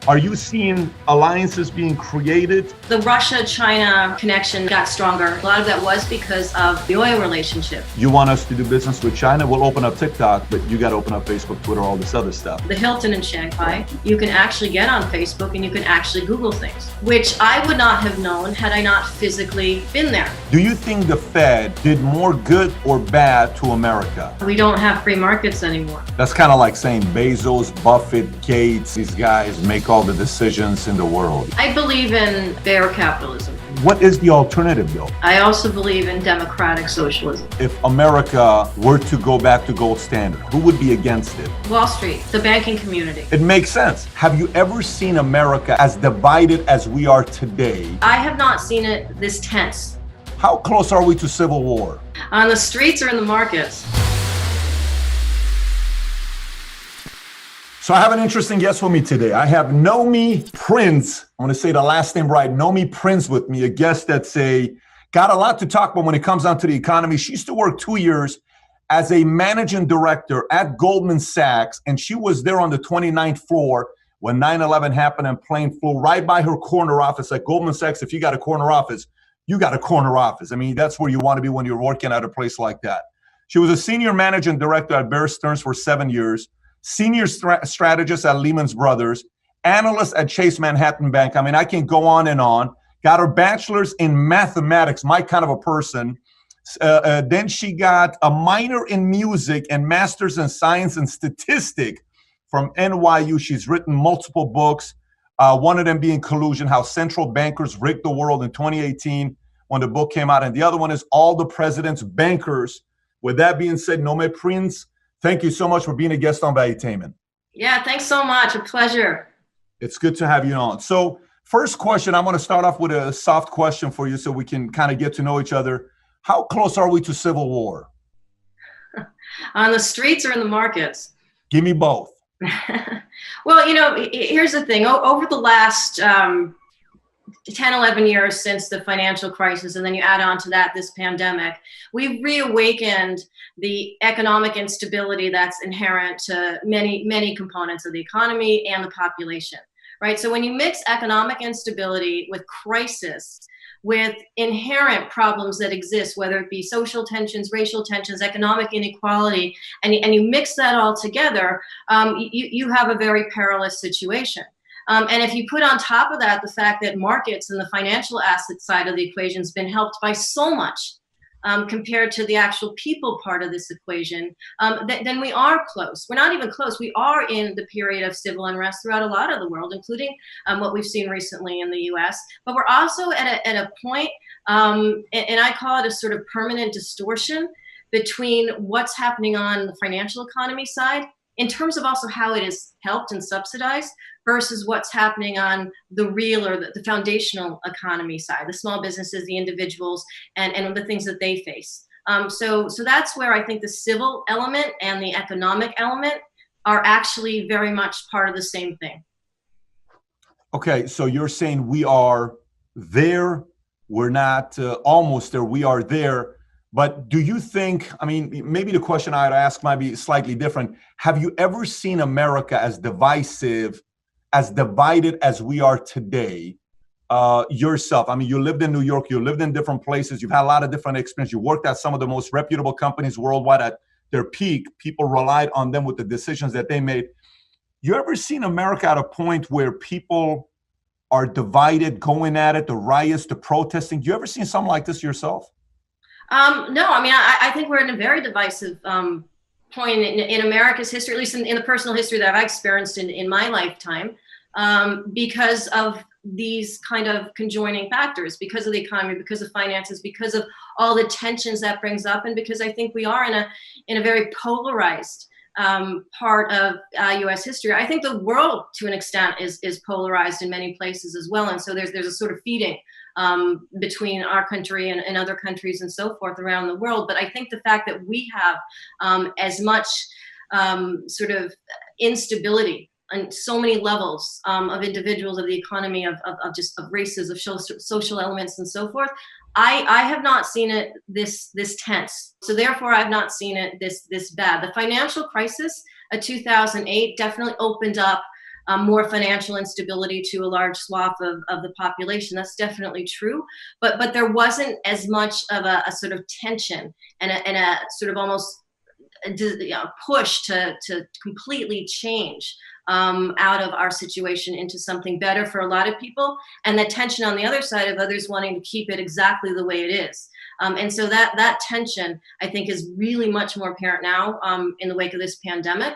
Are you seeing alliances being created? The Russia-China connection got stronger. A lot of that was because of the oil relationship. You want us to do business with China? We'll open up TikTok, but you got to open up Facebook, Twitter, all this other stuff. The Hilton in Shanghai, you can actually get on Facebook and you can actually Google things, which I would not have known had I not physically been there. Do you think the Fed did more good or bad to America? We don't have free markets anymore. That's kind of like saying Bezos, Buffett, Gates, these guys make all the decisions in the world. I believe in fair capitalism. What is the alternative, though? I also believe in democratic socialism. If America were to go back to gold standard, who would be against it? Wall Street, the banking community. It makes sense. Have you ever seen America as divided as we are today? I have not seen it this tense. How close are we to civil war? On the streets or in the markets? So I have an interesting guest with me today. I have Nomi Prins. I'm going to say the last name right. Nomi Prins with me, a guest that's got a lot to talk about when it comes down to the economy. She used to work 2 years as a managing director at Goldman Sachs, and she was there on the 29th floor when 9/11 happened and plane flew right by her corner office at Goldman Sachs. If you got a corner office, you got a corner office. I mean, that's where you want to be when you're working at a place like that. She was a senior managing director at Bear Stearns for 7 years. Senior strategist at Lehman Brothers, analyst at Chase Manhattan Bank. I mean, I can go on and on. Got her bachelor's in mathematics, my kind of a person. Then she got a minor in music and master's in science and statistics from NYU. She's written multiple books, one of them being Collusion, How Central Bankers Rigged the World in 2018 when the book came out. And the other one is All the President's Bankers. With that being said, Nomi Prins, thank you so much for being a guest on Valuetainment. Yeah, thanks so much. A pleasure. It's good to have you on. So first question, I want to start off with a soft question for you so we can kind of get to know each other. How close are we to civil war? On the streets or in the markets? Give me both. Well, here's the thing. Over the last 10, 11 years since the financial crisis, and then you add on to that this pandemic, we've reawakened the economic instability that's inherent to many, many components of the economy and the population, right? So when you mix economic instability with crisis, with inherent problems that exist, whether it be social tensions, racial tensions, economic inequality, and you mix that all together, you have a very perilous situation. And if you put on top of that the fact that markets and the financial asset side of the equation has been helped by so much compared to the actual people part of this equation, then we are close. We're not even close. We are in the period of civil unrest throughout a lot of the world, including what we've seen recently in the US. But we're also at a point, and I call it a sort of permanent distortion between what's happening on the financial economy side in terms of also how it is helped and subsidized versus what's happening on the real or the foundational economy side, the small businesses, the individuals, and the things that they face. So that's where I think the civil element and the economic element are actually very much part of the same thing. Okay, so you're saying we are there, we're not almost there, we are there. But do you think, I mean, maybe the question I'd ask might be slightly different. Have you ever seen America as divisive, as divided as we are today yourself? I mean, you lived in New York, you lived in different places, you've had a lot of different experience. You worked at some of the most reputable companies worldwide at their peak. People relied on them with the decisions that they made. You ever seen America at a point where people are divided, going at it, the riots, the protesting? You ever seen something like this yourself? No, I mean, I think we're in a very divisive point in America's history, at least in the personal history that I've experienced in my lifetime, because of these kind of conjoining factors, because of the economy, because of finances, because of all the tensions that brings up, and because I think we are in a very polarized part of U.S. history. I think the world, to an extent, is polarized in many places as well, and so there's a sort of feeding between our country and other countries and so forth around the world. But I think the fact that we have as much sort of instability on so many levels of individuals, of the economy, of races, of social elements and so forth, I have not seen it this tense. So therefore, I've not seen it this bad. The financial crisis of 2008 definitely opened up more financial instability to a large swath of the population. That's definitely true. But there wasn't as much of a sort of tension and a sort of almost push to completely change out of our situation into something better for a lot of people, and the tension on the other side of others wanting to keep it exactly the way it is. And so that tension, I think, is really much more apparent now in the wake of this pandemic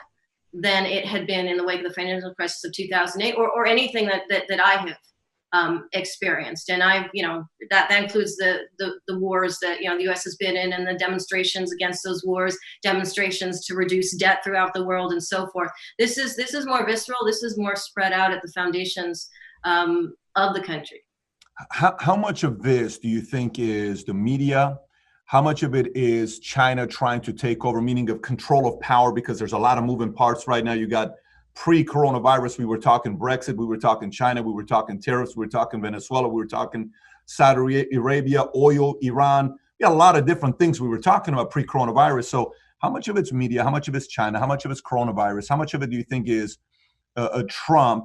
than it had been in the wake of the financial crisis of 2008 or anything that I have experienced. And that includes the wars that, the U.S. has been in, and the demonstrations against those wars, demonstrations to reduce debt throughout the world, and so forth. This is more visceral. This is more spread out at the foundations of the country. How much of this do you think is the media? How much of it is China trying to take over, meaning of control of power? Because there's a lot of moving parts right now. You got pre-coronavirus, we were talking Brexit, we were talking China, we were talking tariffs, we were talking Venezuela, we were talking Saudi Arabia, oil, Iran. We had a lot of different things we were talking about pre-coronavirus. So how much of it's media? How much of it's China? How much of it's coronavirus? How much of it do you think is Trump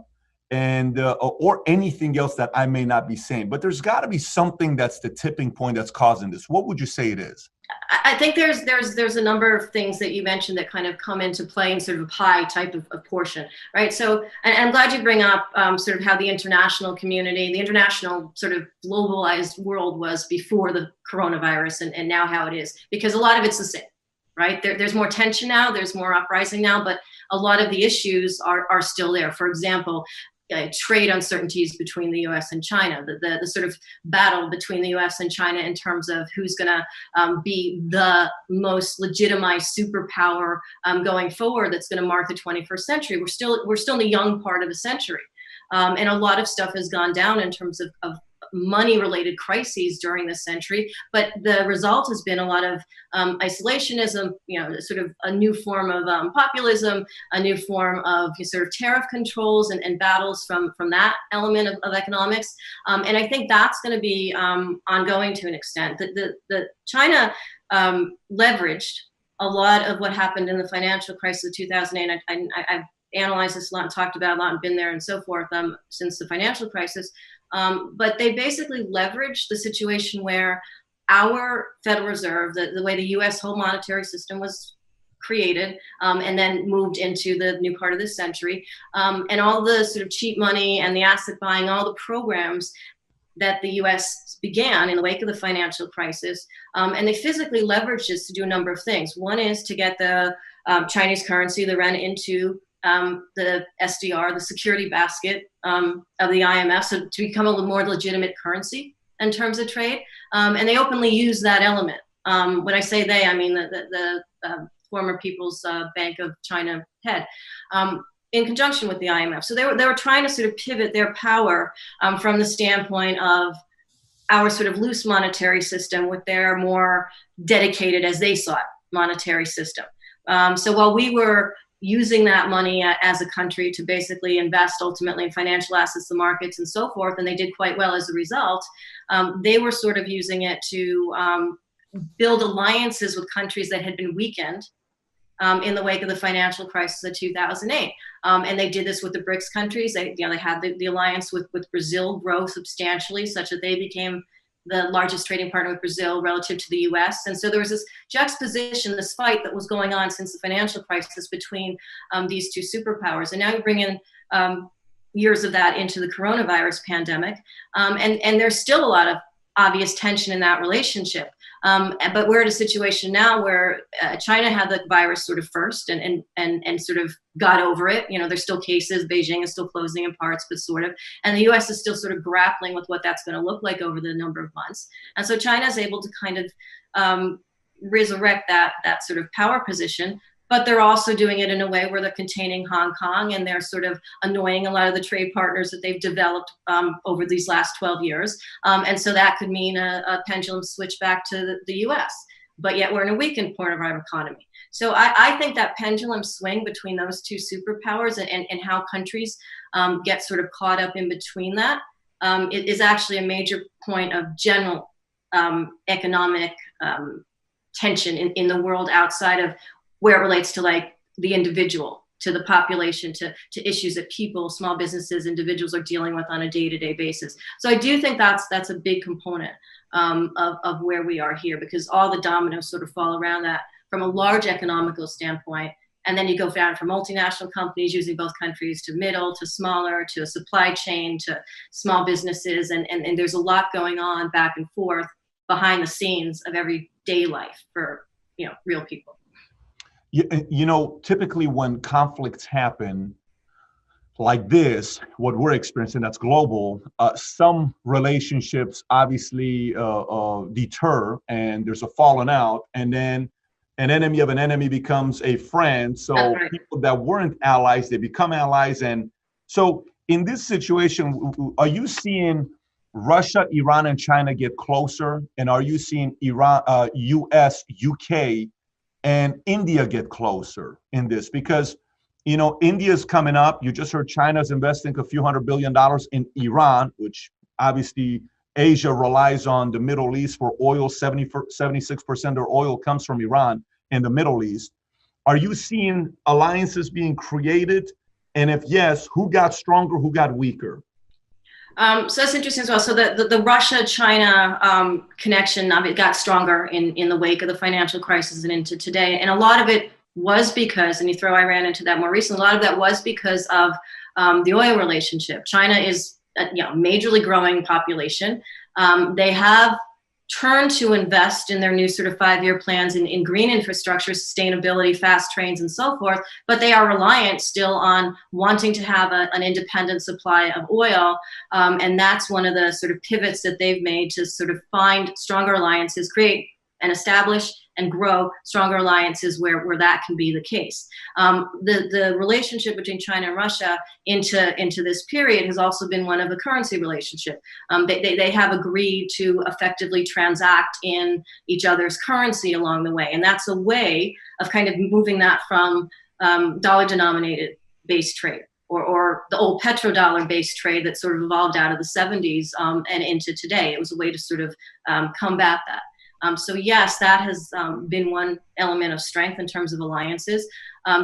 and or anything else that I may not be saying? But there's got to be something that's the tipping point that's causing this. What would you say it is? I think there's a number of things that you mentioned that kind of come into play in sort of a pie type of portion, right? So, and I'm glad you bring up sort of how the international community, the international sort of globalized world was before the coronavirus, and now how it is, because a lot of it's the same, right? There's more tension now, there's more uprising now, but a lot of the issues are still there. For example, trade uncertainties between the U.S. and China, the sort of battle between the U.S. and China in terms of who's going to be the most legitimized superpower going forward that's going to mark the 21st century. We're still in the young part of the century, and a lot of stuff has gone down in terms of money-related crises during this century, but the result has been a lot of isolationism, sort of a new form of populism, a new form of sort of tariff controls and battles from that element of economics. And I think that's going to be ongoing to an extent. The China leveraged a lot of what happened in the financial crisis of 2008. I've analyzed this a lot and talked about it a lot and been there and so forth since the financial crisis. But they basically leveraged the situation where our Federal Reserve, the way the U.S. whole monetary system was created and then moved into the new part of this century, and all the sort of cheap money and the asset buying, all the programs that the U.S. began in the wake of the financial crisis, and they physically leveraged this to do a number of things. One is to get the Chinese currency, the yuan, into the SDR, the security basket of the IMF, so to become a little more legitimate currency in terms of trade. And they openly use that element. When I say they, I mean the former People's Bank of China head, in conjunction with the IMF. So they were trying to sort of pivot their power from the standpoint of our sort of loose monetary system with their more dedicated, as they saw it, monetary system. So while we were using that money as a country to basically invest ultimately in financial assets, the markets, and so forth, and they did quite well as a result, they were sort of using it to build alliances with countries that had been weakened in the wake of the financial crisis of 2008. And they did this with the BRICS countries. They had the alliance with Brazil grow substantially, such that they became the largest trading partner with Brazil relative to the US. And so there was this juxtaposition, this fight that was going on since the financial crisis between these two superpowers. And now you bring in years of that into the coronavirus pandemic. And there's still a lot of obvious tension in that relationship. But we're at a situation now where China had the virus sort of first and sort of got over it. There's still cases. Beijing is still closing in parts, but sort of. And the U.S. is still sort of grappling with what that's going to look like over the number of months. And so China is able to kind of resurrect that sort of power position. But they're also doing it in a way where they're containing Hong Kong, and they're sort of annoying a lot of the trade partners that they've developed over these last 12 years. And so that could mean a pendulum switch back to the US. But yet we're in a weakened part of our economy. So I think that pendulum swing between those two superpowers and how countries get sort of caught up in between that is actually a major point of general economic tension in the world outside of where it relates to like the individual the population, to issues that people, small businesses, individuals are dealing with on a day-to-day basis. So I do think that's a big component of where we are here, because all the dominoes sort of fall around that from a large economical standpoint. And then you go down from multinational companies using both countries to middle, to smaller, to a supply chain, to small businesses. And there's a lot going on back and forth behind the scenes of everyday life for, real people. Typically when conflicts happen like this, what we're experiencing that's global, some relationships obviously deter, and there's a falling out, and then an enemy of an enemy becomes a friend. So right. People that weren't allies, they become allies. And so in this situation, are you seeing Russia, Iran, and China get closer? And are you seeing Iran, US, UK, and India get closer in this? Because, India's coming up. You just heard China's investing a few $100 billion in Iran, which obviously Asia relies on the Middle East for oil. 76% of their oil comes from Iran and the Middle East. Are you seeing alliances being created? And if yes, who got stronger, who got weaker? So that's interesting as well. So the Russia-China connection it got stronger in the wake of the financial crisis and into today. And a lot of it was because, and you throw Iran into that more recently, a lot of that was because of the oil relationship. China is majorly growing population. They have turned to invest in their new sort of 5-year plans in green infrastructure, sustainability, fast trains, and so forth. But they are reliant still on wanting to have an independent supply of oil. And that's one of the sort of pivots that they've made to sort of find stronger alliances, create and establish and grow stronger alliances where that can be the case. The relationship between China and Russia into this period has also been one of a currency relationship. They have agreed to effectively transact in each other's currency along the way. And that's a way of kind of moving that from dollar-denominated based trade or the old petrodollar-based trade that sort of evolved out of the 70s and into today. It was a way to sort of combat that. So yes, that has been one element of strength in terms of alliances.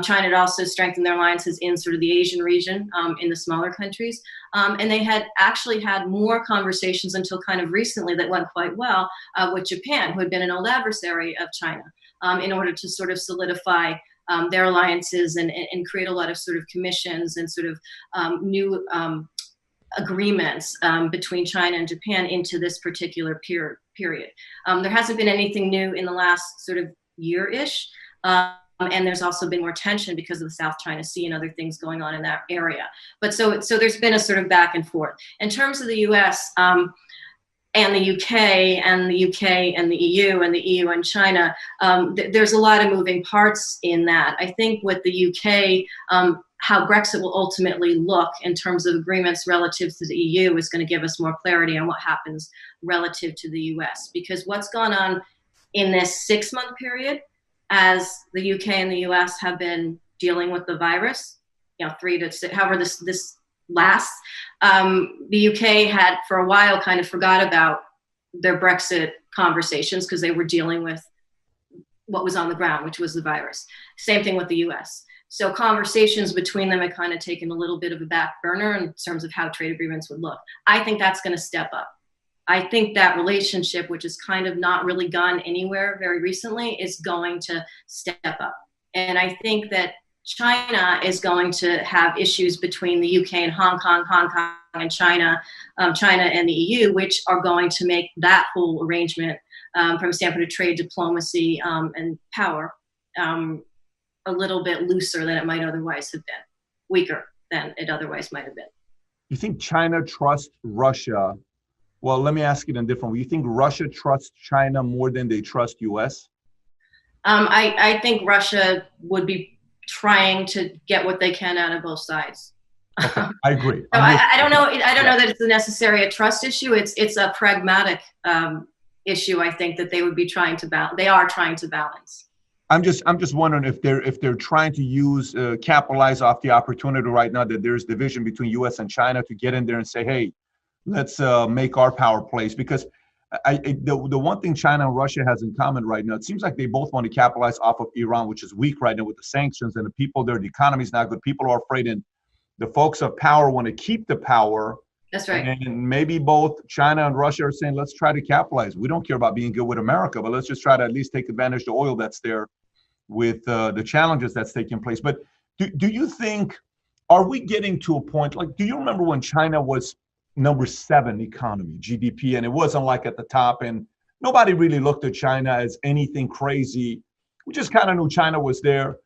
China had also strengthened their alliances in sort of the Asian region, in the smaller countries. And they had actually had more conversations until kind of recently that went quite well with Japan, who had been an old adversary of China, in order to sort of solidify their alliances and create a lot of sort of commissions and sort of new agreements between China and Japan into this particular period. There hasn't been anything new in the last sort of year-ish. And there's also been more tension because of the South China Sea and other things going on in that area. But so there's been a sort of back and forth. In terms of the US and the UK and the UK and the EU and the EU and China, there's a lot of moving parts in that. I think with the UK, how Brexit will ultimately look in terms of agreements relative to the EU is going to give us more clarity on what happens relative to the US. Because what's gone on in this 6-month period, as the UK and the US have been dealing with the virus, 3 to 6, however this lasts, the UK had for a while kind of forgot about their Brexit conversations because they were dealing with what was on the ground, which was the virus. Same thing with the US. So conversations between them had kind of taken a little bit of a back burner in terms of how trade agreements would look. I think that's going to step up. I think that relationship, which has kind of not really gone anywhere very recently, is going to step up. And I think that China is going to have issues between the UK and Hong Kong and China, China and the EU, which are going to make that whole arrangement from a standpoint of trade diplomacy and power a little bit looser than it might otherwise have been, weaker than it otherwise might have been. You think China trusts Russia? Well, let me ask it in a different way. You think Russia trusts China more than they trust US? I think Russia would be trying to get what they can out of both sides. Okay, I agree. So I don't know. I don't know that it's necessarily a trust issue. It's a pragmatic issue. I think that they would be trying to balance. They are trying to balance. I'm just wondering if they're trying to capitalize off the opportunity right now that there's division between U.S. and China to get in there and say, hey, let's make our power plays. Because the one thing China and Russia has in common right now, it seems like they both want to capitalize off of Iran, which is weak right now with the sanctions, and the people there, the economy is not good. People are afraid, and the folks of power want to keep the power. That's right. And maybe both China and Russia are saying, let's try to capitalize. We don't care about being good with America, but let's just try to at least take advantage of the oil that's there with the challenges that's taking place. But do you think, are we getting to a point, like, do you remember when China was number 7 economy, GDP, and it wasn't like at the top, and nobody really looked at China as anything crazy. We just kind of knew China was there.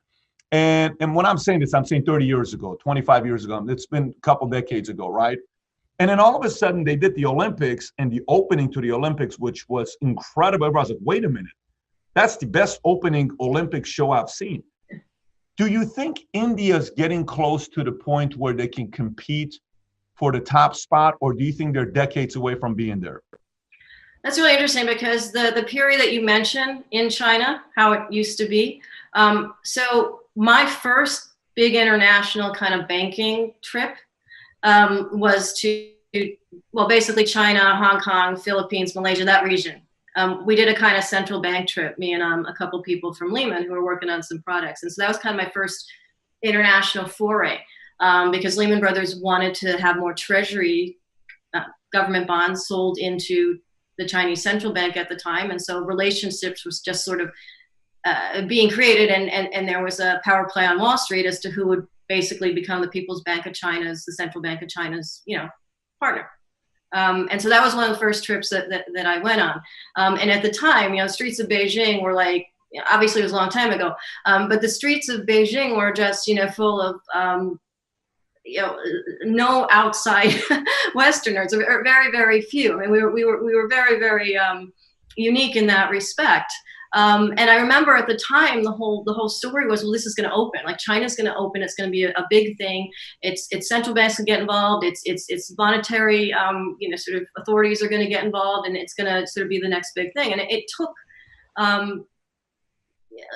And when I'm saying this, I'm saying 30 years ago, 25 years ago. It's been a couple decades ago, right? And then all of a sudden they did the Olympics, and the opening to the Olympics, which was incredible. Everybody was like, wait a minute, that's the best opening Olympic show I've seen. Do you think India's getting close to the point where they can compete for the top spot, or do you think they're decades away from being there? That's really interesting, because the period that you mentioned in China, how it used to be. So my first big international kind of banking trip was to, well, basically China, Hong Kong, Philippines, Malaysia, that region. We did a kind of central bank trip, me and a couple people from Lehman who were working on some products. And so that was kind of my first international foray, because Lehman Brothers wanted to have more treasury government bonds sold into the Chinese central bank at the time. And so relationships was just sort of being created, and there was a power play on Wall Street as to who would basically become the People's Bank of China's, the central bank of China's, partner. And so that was one of the first trips that I went on. And at the time, the streets of Beijing were like, obviously it was a long time ago, but the streets of Beijing were just, full of, no outside Westerners, or very, very few. I mean, we were very, very unique in that respect. And I remember at the time, the whole story was, well, this is going to open. Like, China's going to open. It's going to be a big thing. It's central banks can get involved. It's monetary, sort of authorities are going to get involved, and it's going to sort of be the next big thing. And it took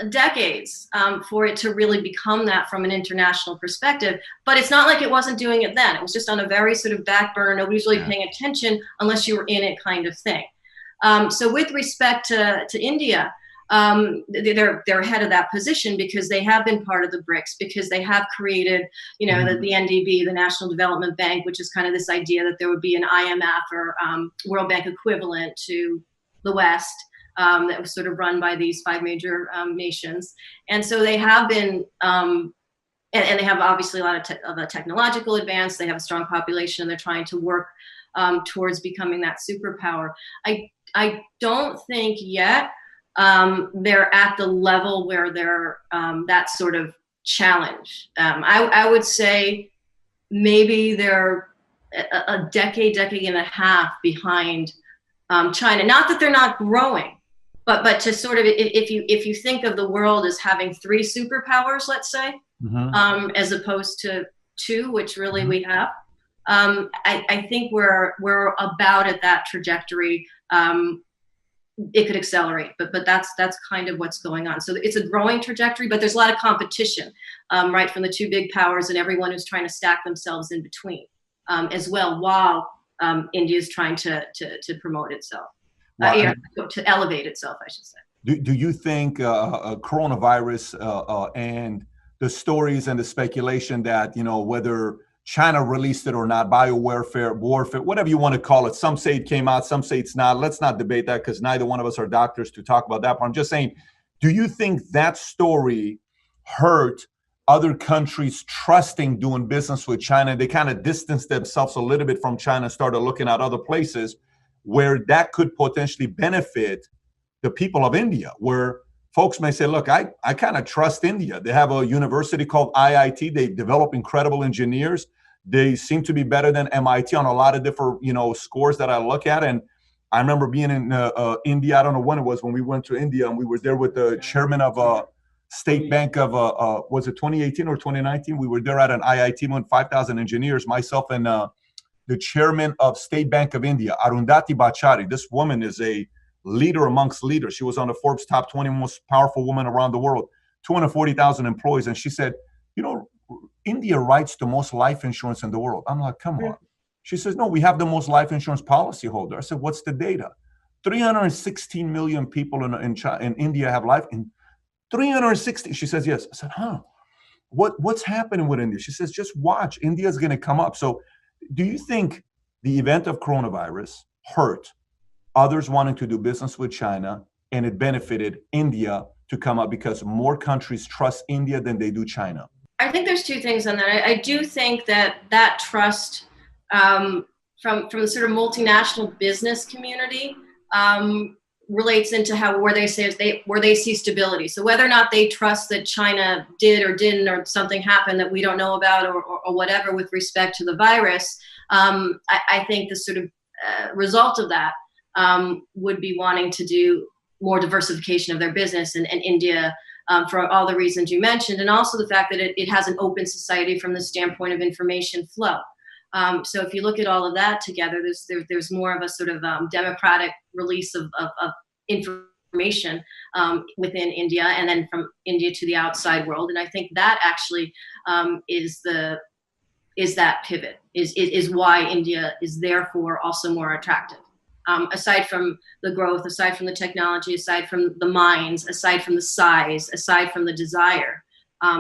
decades for it to really become that from an international perspective. But it's not like it wasn't doing it then. It was just on a very sort of back burner. Nobody's really paying attention unless you were in it, kind of thing. So with respect to India, they're ahead of that position because they have been part of the BRICS, because they have created, the NDB, the National Development Bank, which is kind of this idea that there would be an IMF or World Bank equivalent to the West, that was sort of run by these 5 major nations. And so they have been, and they have obviously a lot of a technological advance. They have a strong population, and they're trying to work towards becoming that superpower. I don't think yet they're at the level where they're that sort of challenge. I would say maybe they're a decade and a half behind China. Not that they're not growing, but to sort of, if you think of the world as having 3 superpowers, let's say, as opposed to 2, which really we have, I think we're about at that trajectory. It could accelerate, but that's kind of what's going on. So it's a growing trajectory, but there's a lot of competition, right, from the 2 big powers and everyone who's trying to stack themselves in between, as well, while India is trying to promote itself, to elevate itself, I should say. Do you think coronavirus and the stories and the speculation that, whether China released it or not, warfare, whatever you want to call it. Some say it came out, some say it's not. Let's not debate that, because neither one of us are doctors to talk about that. But I'm just saying, do you think that story hurt other countries trusting doing business with China? They kind of distanced themselves a little bit from China and started looking at other places where that could potentially benefit the people of India, where folks may say, look, I kind of trust India. They have a university called IIT. They develop incredible engineers. They seem to be better than MIT on a lot of different, scores that I look at. And I remember being in India. I don't know when it was, when we went to India, and we were there with the chairman of State Bank of, was it 2018 or 2019? We were there at an IIT with 5,000 engineers, myself and the chairman of State Bank of India, Arundhati Bachari. This woman is a leader amongst leaders. She was on the Forbes top 20 most powerful women around the world, 240,000 employees. And she said, India writes the most life insurance in the world. I'm like, come on. She says, no, we have the most life insurance policyholder. I said, what's the data? 316 million people in India have life. And 360, she says, yes. I said, what's happening with India? She says, just watch, India is going to come up. So do you think the event of coronavirus hurt others wanting to do business with China, and it benefited India to come up because more countries trust India than they do China? I think there's two things on that. I do think that trust from the sort of multinational business community relates into where they see stability. So whether or not they trust that China did or didn't, or something happened that we don't know about, or whatever with respect to the virus, I think the sort of result of that would be wanting to do more diversification of their business, and India, for all the reasons you mentioned, and also the fact that it has an open society from the standpoint of information flow. So if you look at all of that together, there's more of a sort of democratic release of information within India, and then from India to the outside world. And I think that actually is that pivot, is why India is therefore also more attractive. Aside from the growth, aside from the technology, aside from the minds, aside from the size, aside from the desire,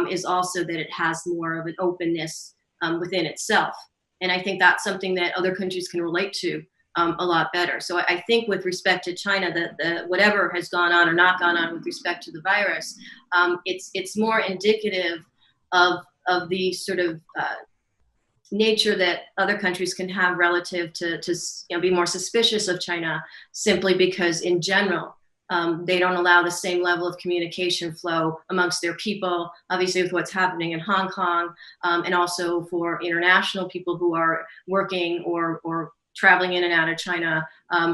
is also that it has more of an openness within itself. And I think that's something that other countries can relate to a lot better. So I think with respect to China, that whatever has gone on or not gone on with respect to the virus, it's more indicative of the sort of nature that other countries can have relative to be more suspicious of China, simply because in general they don't allow the same level of communication flow amongst their people, obviously with what's happening in Hong Kong, and also for international people who are working or traveling in and out of China,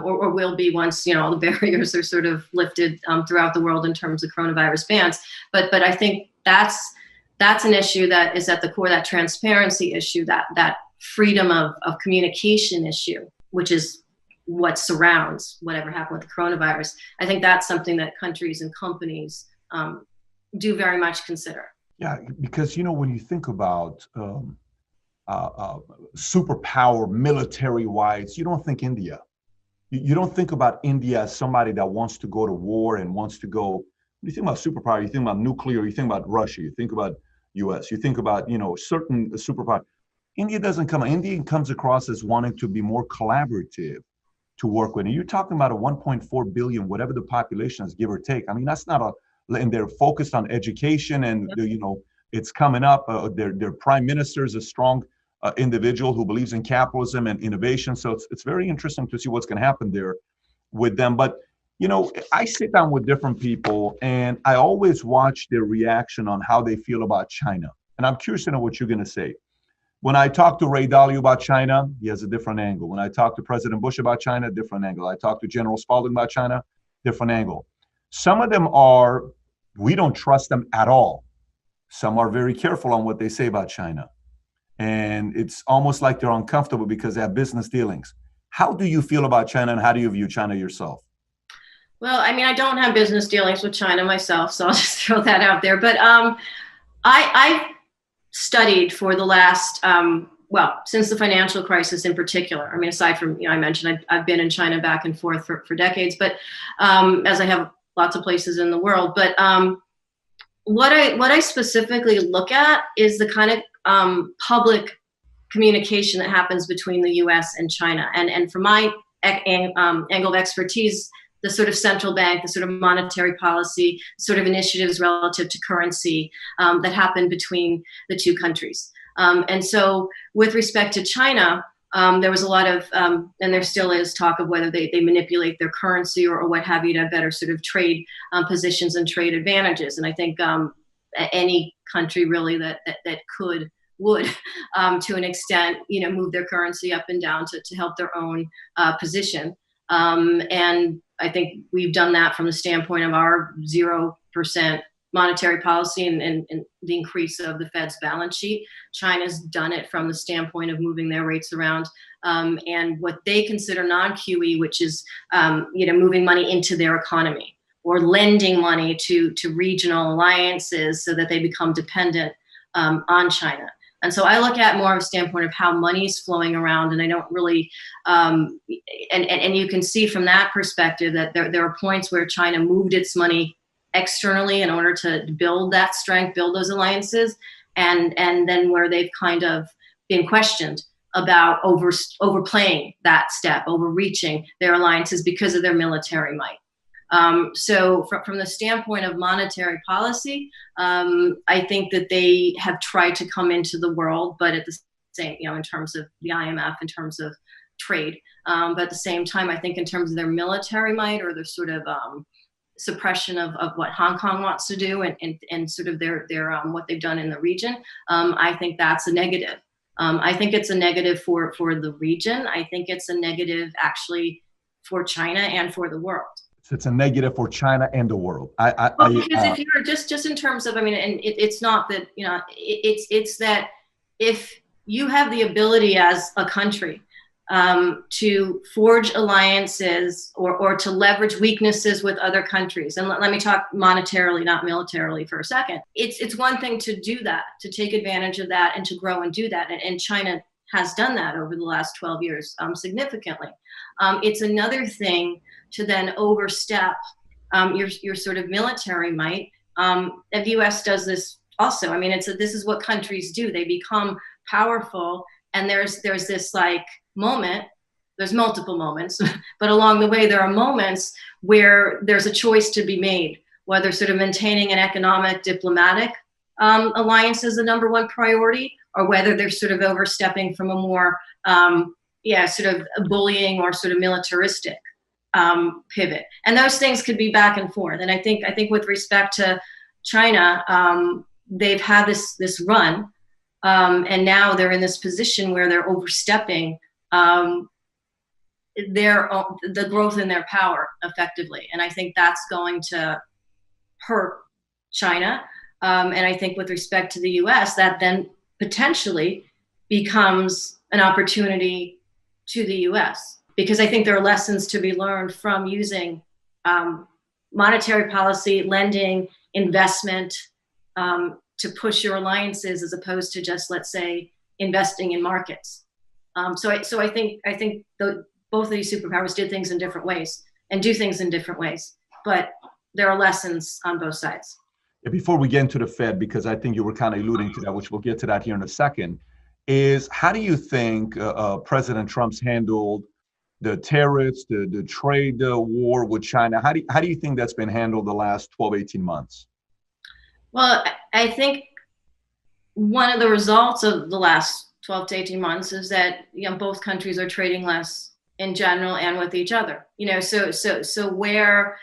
or will be once all the barriers are sort of lifted throughout the world in terms of coronavirus bans. But I think that's an issue that is at the core, that transparency issue, that freedom of communication issue, which is what surrounds whatever happened with the coronavirus. I think that's something that countries and companies do very much consider. Yeah, because when you think about superpower military-wise, you don't think India. You don't think about India as somebody that wants to go to war and wants to go. When you think about superpower, you think about nuclear, you think about Russia, you think about US, you think about certain superpower. India comes across as wanting to be more collaborative, to work with. And you're talking about a 1.4 billion, whatever the population is, give or take. I mean, that's not and they're focused on education, and it's coming up. Their prime minister is a strong individual who believes in capitalism and innovation. So it's very interesting to see what's going to happen there with them. But I sit down with different people, and I always watch their reaction on how they feel about China. And I'm curious to know what you're going to say. When I talk to Ray Dalio about China, he has a different angle. When I talk to President Bush about China, different angle. I talk to General Spalding about China, different angle. Some of them we don't trust them at all. Some are very careful on what they say about China. And it's almost like they're uncomfortable because they have business dealings. How do you feel about China, and how do you view China yourself? Well, I mean, I don't have business dealings with China myself, so I'll just throw that out there. But I've studied for the last, since the financial crisis in particular. I mean, aside from, I mentioned I've been in China back and forth for decades, but as I have lots of places in the world. But what I specifically look at is the kind of public communication that happens between the U.S. and China. And from my angle of expertise, the sort of central bank, the sort of monetary policy, sort of initiatives relative to currency that happen between the two countries. And so with respect to China, there was a lot of, and there still is, talk of whether they manipulate their currency or what have you to have better sort of trade positions and trade advantages. And I think any country really that would to an extent, move their currency up and down to help their own position. And I think we've done that from the standpoint of our 0% monetary policy and the increase of the Fed's balance sheet. China's done it from the standpoint of moving their rates around and what they consider non-QE, which is moving money into their economy or lending money to regional alliances so that they become dependent on China. And so I look at more of a standpoint of how money is flowing around, and I don't really, and you can see from that perspective that there are points where China moved its money externally in order to build that strength, build those alliances, and then where they've kind of been questioned about overplaying that step, overreaching their alliances because of their military might. So from the standpoint of monetary policy, I think that they have tried to come into the world, but at the same, in terms of the IMF, in terms of trade, but at the same time, I think in terms of their military might or their sort of suppression of what Hong Kong wants to do and sort of their what they've done in the region, I think that's a negative. I think it's a negative for the region. I think it's a negative actually for China and for the world. So it's a negative for China and the world. Because if you're just in terms of, and it's not that, it's that if you have the ability as a country to forge alliances or to leverage weaknesses with other countries, and let me talk monetarily, not militarily for a second. It's one thing to do that, to take advantage of that and to grow and do that. And China has done that over the last 12 years significantly. It's another thing to then overstep your sort of military might. The U.S. does this also. This is what countries do. They become powerful, and there's this like moment. There's multiple moments, but along the way there are moments where there's a choice to be made, whether sort of maintaining an economic, diplomatic alliance is the number one priority, or whether they're sort of overstepping from a more sort of bullying or sort of militaristic pivot. And those things could be back and forth. And I think with respect to China, they've had this run, and now they're in this position where they're overstepping the growth in their power effectively. And I think that's going to hurt China. And I think with respect to the US, that then potentially becomes an opportunity to the US, because I think there are lessons to be learned from using monetary policy, lending, investment to push your alliances as opposed to just, let's say, investing in markets. So I think both of these superpowers did things in different ways and do things in different ways, but there are lessons on both sides. Before we get into the Fed, because I think you were kind of alluding to that, which we'll get to that here in a second, is how do you think President Trump's handled the tariffs, the trade war with China? How do you think that's been handled the last 12, 18 months? Well, I think one of the results of the last 12 to 18 months is that both countries are trading less in general and with each other. So where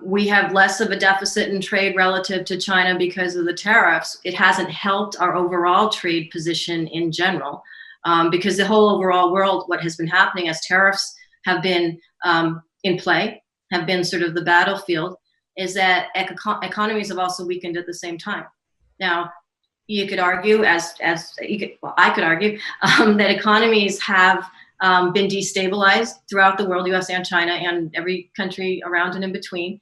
we have less of a deficit in trade relative to China because of the tariffs, it hasn't helped our overall trade position in general, because the whole overall world, what has been happening as tariffs have been in play, have been sort of the battlefield, is that economies have also weakened at the same time. Now, you could argue, I could argue that economies have been destabilized throughout the world, US and China and every country around and in between,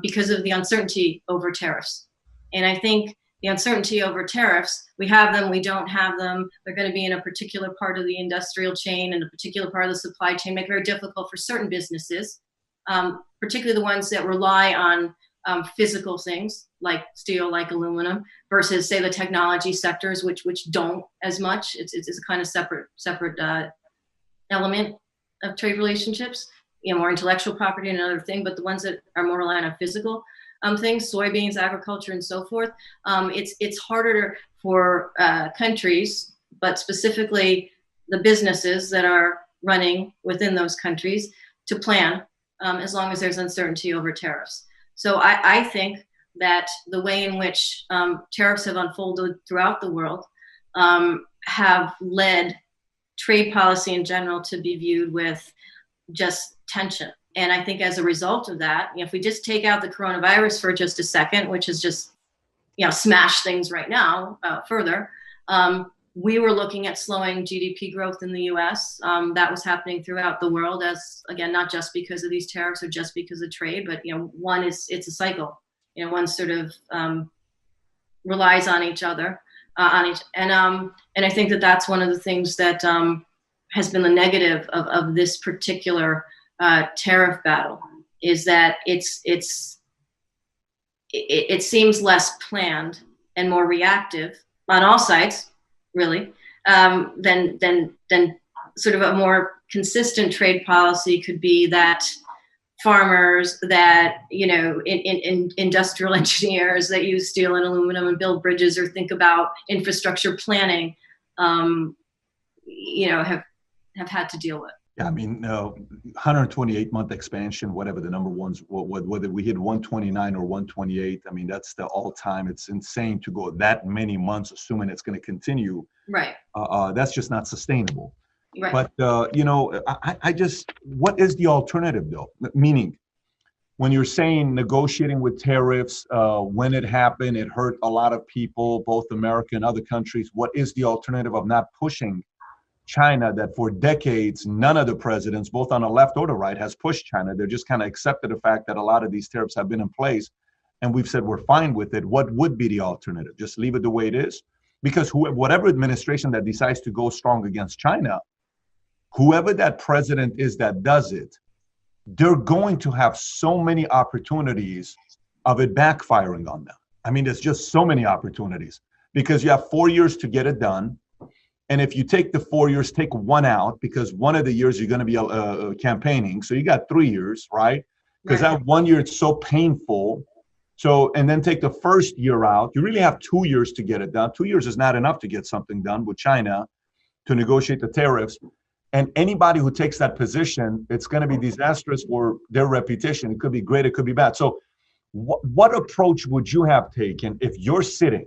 because of the uncertainty over tariffs. And I think the uncertainty over tariffs, we have them, we don't have them, they're going to be in a particular part of the industrial chain and a particular part of the supply chain, make it very difficult for certain businesses, particularly the ones that rely on physical things like steel, like aluminum, versus say the technology sectors, which don't as much. It's a kind of separate element of trade relationships, more intellectual property and another thing, but the ones that are more reliant on physical things, soybeans, agriculture, and so forth, it's harder for countries, but specifically the businesses that are running within those countries, to plan as long as there's uncertainty over tariffs. So I think that the way in which tariffs have unfolded throughout the world have led trade policy in general to be viewed with just tension. And I think as a result of that, if we just take out the coronavirus for just a second, which is just, smash things right now further, we were looking at slowing GDP growth in the US. That was happening throughout the world, as, again, not just because of these tariffs or just because of trade, but, it's a cycle. One sort of relies on each other. on each. And I think that that's one of the things that has been the negative of this particular tariff battle, is that it seems less planned and more reactive on all sides, really, than sort of a more consistent trade policy could be that farmers, that, you know, in industrial engineers that use steel and aluminum and build bridges or think about infrastructure planning, you know, have had to deal with. Yeah, I mean, 128-month expansion, whatever the number ones, whether we hit 129 or 128, I mean, that's the all-time. It's insane to go that many months, assuming it's going to continue. Right. That's just not sustainable. Right. But, you know, I just, what is the alternative, though? Meaning, when you're saying negotiating with tariffs, when it happened, it hurt a lot of people, both America and other countries. What is the alternative of not pushing China, that for decades, none of the presidents, both on the left or the right, has pushed China? They're just kind of accepted the fact that a lot of these tariffs have been in place, and we've said we're fine with it. What would be the alternative? Just leave it the way it is? Because whatever administration that decides to go strong against China, whoever that president is that does it, they're going to have so many opportunities of it backfiring on them. I mean, there's just so many opportunities, because you have 4 years to get it done. And if you take the 4 years, take one out, because one of the years you're going to be campaigning. So you got 3 years, right? Because that 1 year, it's so painful. So, and then take the first year out. You really have 2 years to get it done. 2 years is not enough to get something done with China to negotiate the tariffs. And anybody who takes that position, it's going to be disastrous for their reputation. It could be great, it could be bad. So what approach would you have taken if you're sitting,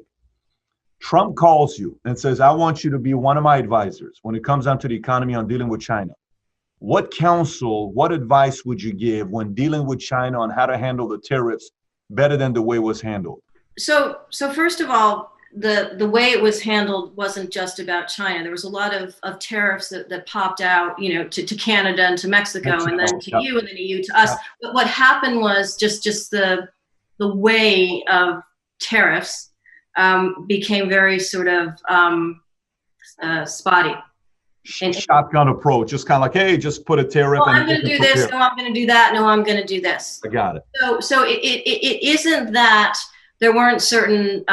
Trump calls you and says, I want you to be one of my advisors when it comes down to the economy on dealing with China? What counsel, what advice would you give when dealing with China on how to handle the tariffs better than the way it was handled? So first of all, the way it was handled wasn't just about China. There was a lot of tariffs that popped out, you know, to Canada and to Mexico, and then to you, and then EU to us. But what happened was just the way of tariffs became very sort of spotty. And shotgun approach, just kind of like, hey, just put a tariff. Well, I'm going to do this. No, I'm going to do that. No, I'm going to do this. I got it. So it isn't that there weren't certain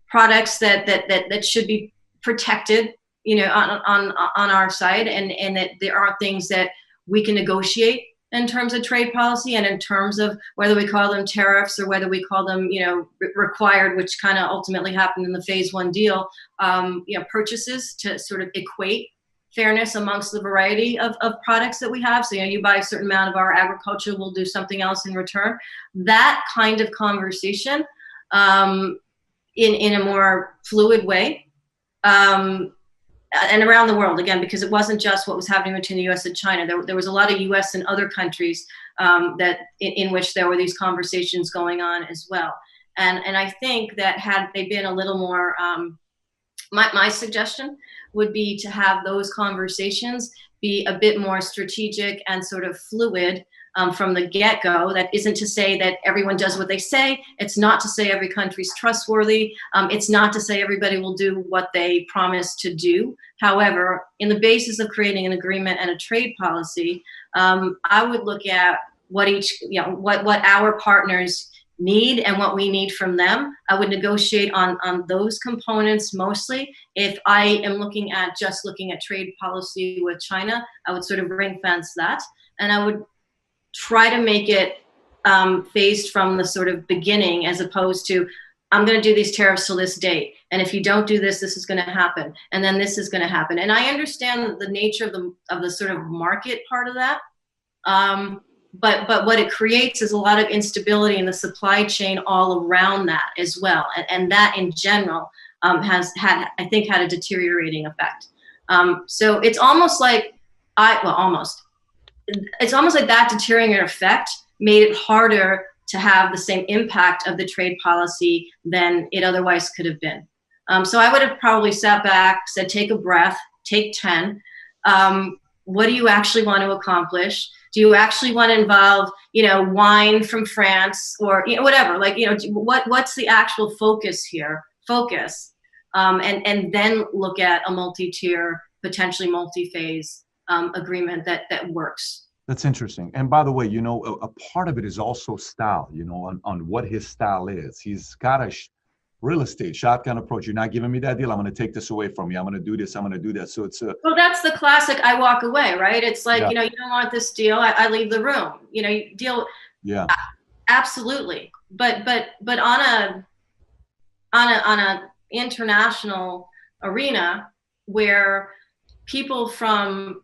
products that should be protected, you know, on our side, and that there are things that we can negotiate in terms of trade policy, and in terms of whether we call them tariffs or whether we call them, you know, required, which kind of ultimately happened in the phase one deal, you know, purchases to sort of equate fairness amongst the variety of products that we have. So, you know, you buy a certain amount of our agriculture, we'll do something else in return. That kind of conversation in a more fluid way, and around the world, again, because it wasn't just what was happening between the U.S. and China. There was a lot of U.S. and other countries that in which there were these conversations going on as well. And I think that had they been a little more, my suggestion would be to have those conversations be a bit more strategic and sort of fluid from the get-go. That isn't to say that everyone does what they say. It's not to say every country's trustworthy. It's not to say everybody will do what they promise to do. However, in the basis of creating an agreement and a trade policy, I would look at what what our partners need and what we need from them. I would negotiate on those components mostly. If I am looking at trade policy with China, I would sort of ring fence that, and I would try to make it phased from the sort of beginning, as opposed to, I'm going to do these tariffs till this date, and if you don't do this, this is going to happen, and then this is going to happen. And I understand the nature of the sort of market part of that, but what it creates is a lot of instability in the supply chain all around that as well, and that in general has had a deteriorating effect. So it's almost like it's almost like that deteriorating effect made it harder to have the same impact of the trade policy than it otherwise could have been. So I would have probably sat back, said, take a breath, take 10. What do you actually want to accomplish? Do you actually want to involve, you know, wine from France, or, you know, whatever? Like, you know, what's the actual focus here? and then look at a multi-tier, potentially multi-phase agreement that works. That's interesting. And by the way, a part of it is also style, on what his style is. He's got a real estate shotgun approach. You're not giving me that deal. I'm going to take this away from you. I'm going to do this. I'm going to do that. So it's well, that's the classic. I walk away, right? It's like, yeah. You don't want this deal. I leave the room, you deal. Yeah, absolutely. But on a international arena where people from,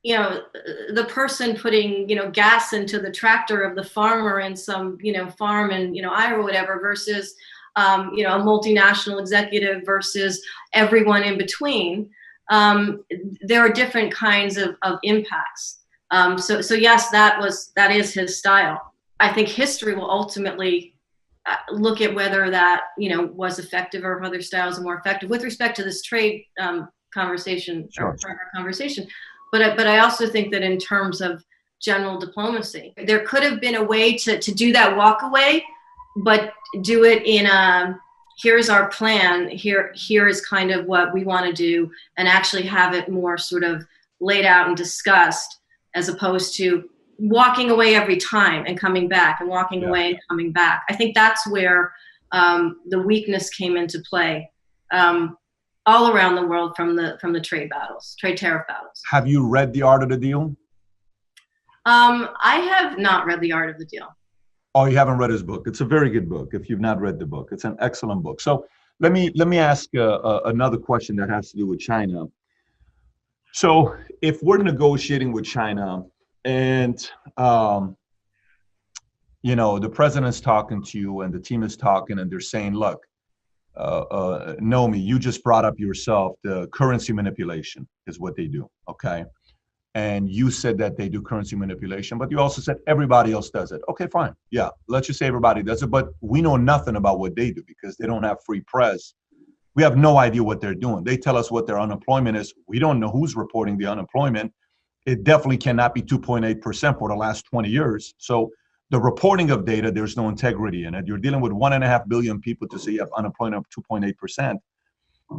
the person putting, gas into the tractor of the farmer in some, farm in, Iowa or whatever versus, a multinational executive versus everyone in between, there are different kinds of impacts. So yes, that is his style. I think history will ultimately look at whether that, was effective or if other styles are more effective with respect to this trade conversation. Sure. Or conversation. But I also think that in terms of general diplomacy, there could have been a way to do that walk away, but do it in here's our plan, here is kind of what we want to do, and actually have it more sort of laid out and discussed, as opposed to walking away every time and coming back and walking away and coming back. I think that's where the weakness came into play. All around the world from the trade tariff battles. Have you read The Art of the Deal? I have not read The Art of the Deal. Oh, you haven't read his book. It's a very good book. If you've not read the book, it's an excellent book. So let me ask another question that has to do with China. So if we're negotiating with China and the president's talking to you and the team is talking and they're saying, look, Nomi, you just brought up yourself, the currency manipulation is what they do, okay? And you said that they do currency manipulation, but you also said everybody else does it. Okay, fine. Yeah, let's just say everybody does it, but we know nothing about what they do because they don't have free press. We have no idea what they're doing. They tell us what their unemployment is. We don't know who's reporting the unemployment. It definitely cannot be 2.8% for the last 20 years. So the reporting of data, there's no integrity in it. You're dealing with 1.5 billion people to say you have unemployment of 2.8%.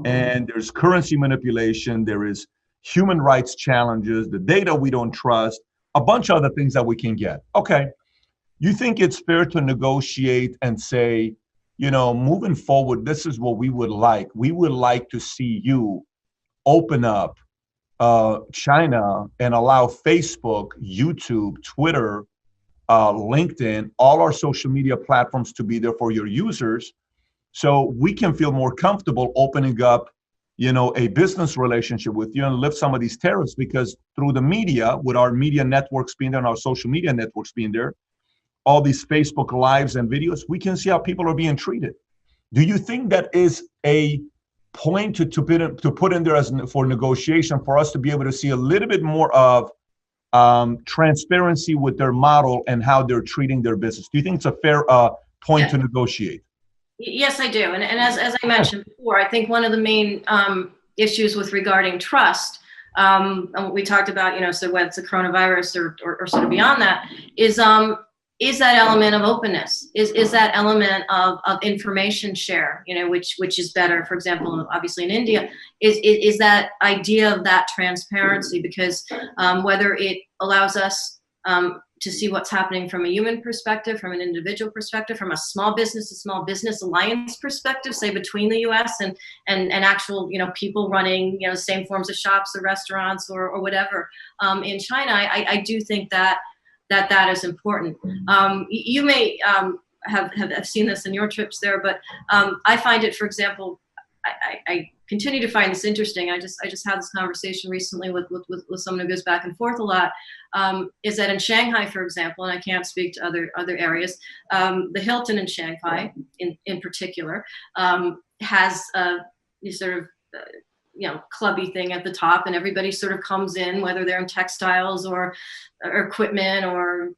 And there's currency manipulation. There is human rights challenges, the data we don't trust, a bunch of other things that we can get. Okay. You think it's fair to negotiate and say, moving forward, this is what we would like. We would like to see you open up China and allow Facebook, YouTube, Twitter, LinkedIn, all our social media platforms to be there for your users, so we can feel more comfortable opening up, a business relationship with you and lift some of these tariffs, because through the media, with our media networks being there and our social media networks being there, all these Facebook lives and videos, we can see how people are being treated. Do you think that is a point to put in there as for negotiation for us to be able to see a little bit more of transparency with their model and how they're treating their business? Do you think it's a fair point to negotiate? Yes, I do. And as I mentioned before, I think one of the main issues with regarding trust, and what we talked about, so whether it's the coronavirus or sort of beyond that, is that element of openness, is that element of information share, which is better, for example, obviously in India, is that idea of that transparency, because whether it allows us to see what's happening from a human perspective, from an individual perspective, from a small business to small business alliance perspective, say between the U.S. and actual, people running, same forms of shops or restaurants or whatever in China, I do think that is important. You may have seen this in your trips there, but I find it, for example, I continue to find this interesting. I just had this conversation recently with someone who goes back and forth a lot. Is that in Shanghai, for example, and I can't speak to other areas, the Hilton in Shanghai, in particular, has these sort of clubby thing at the top, and everybody sort of comes in, whether they're in textiles or equipment or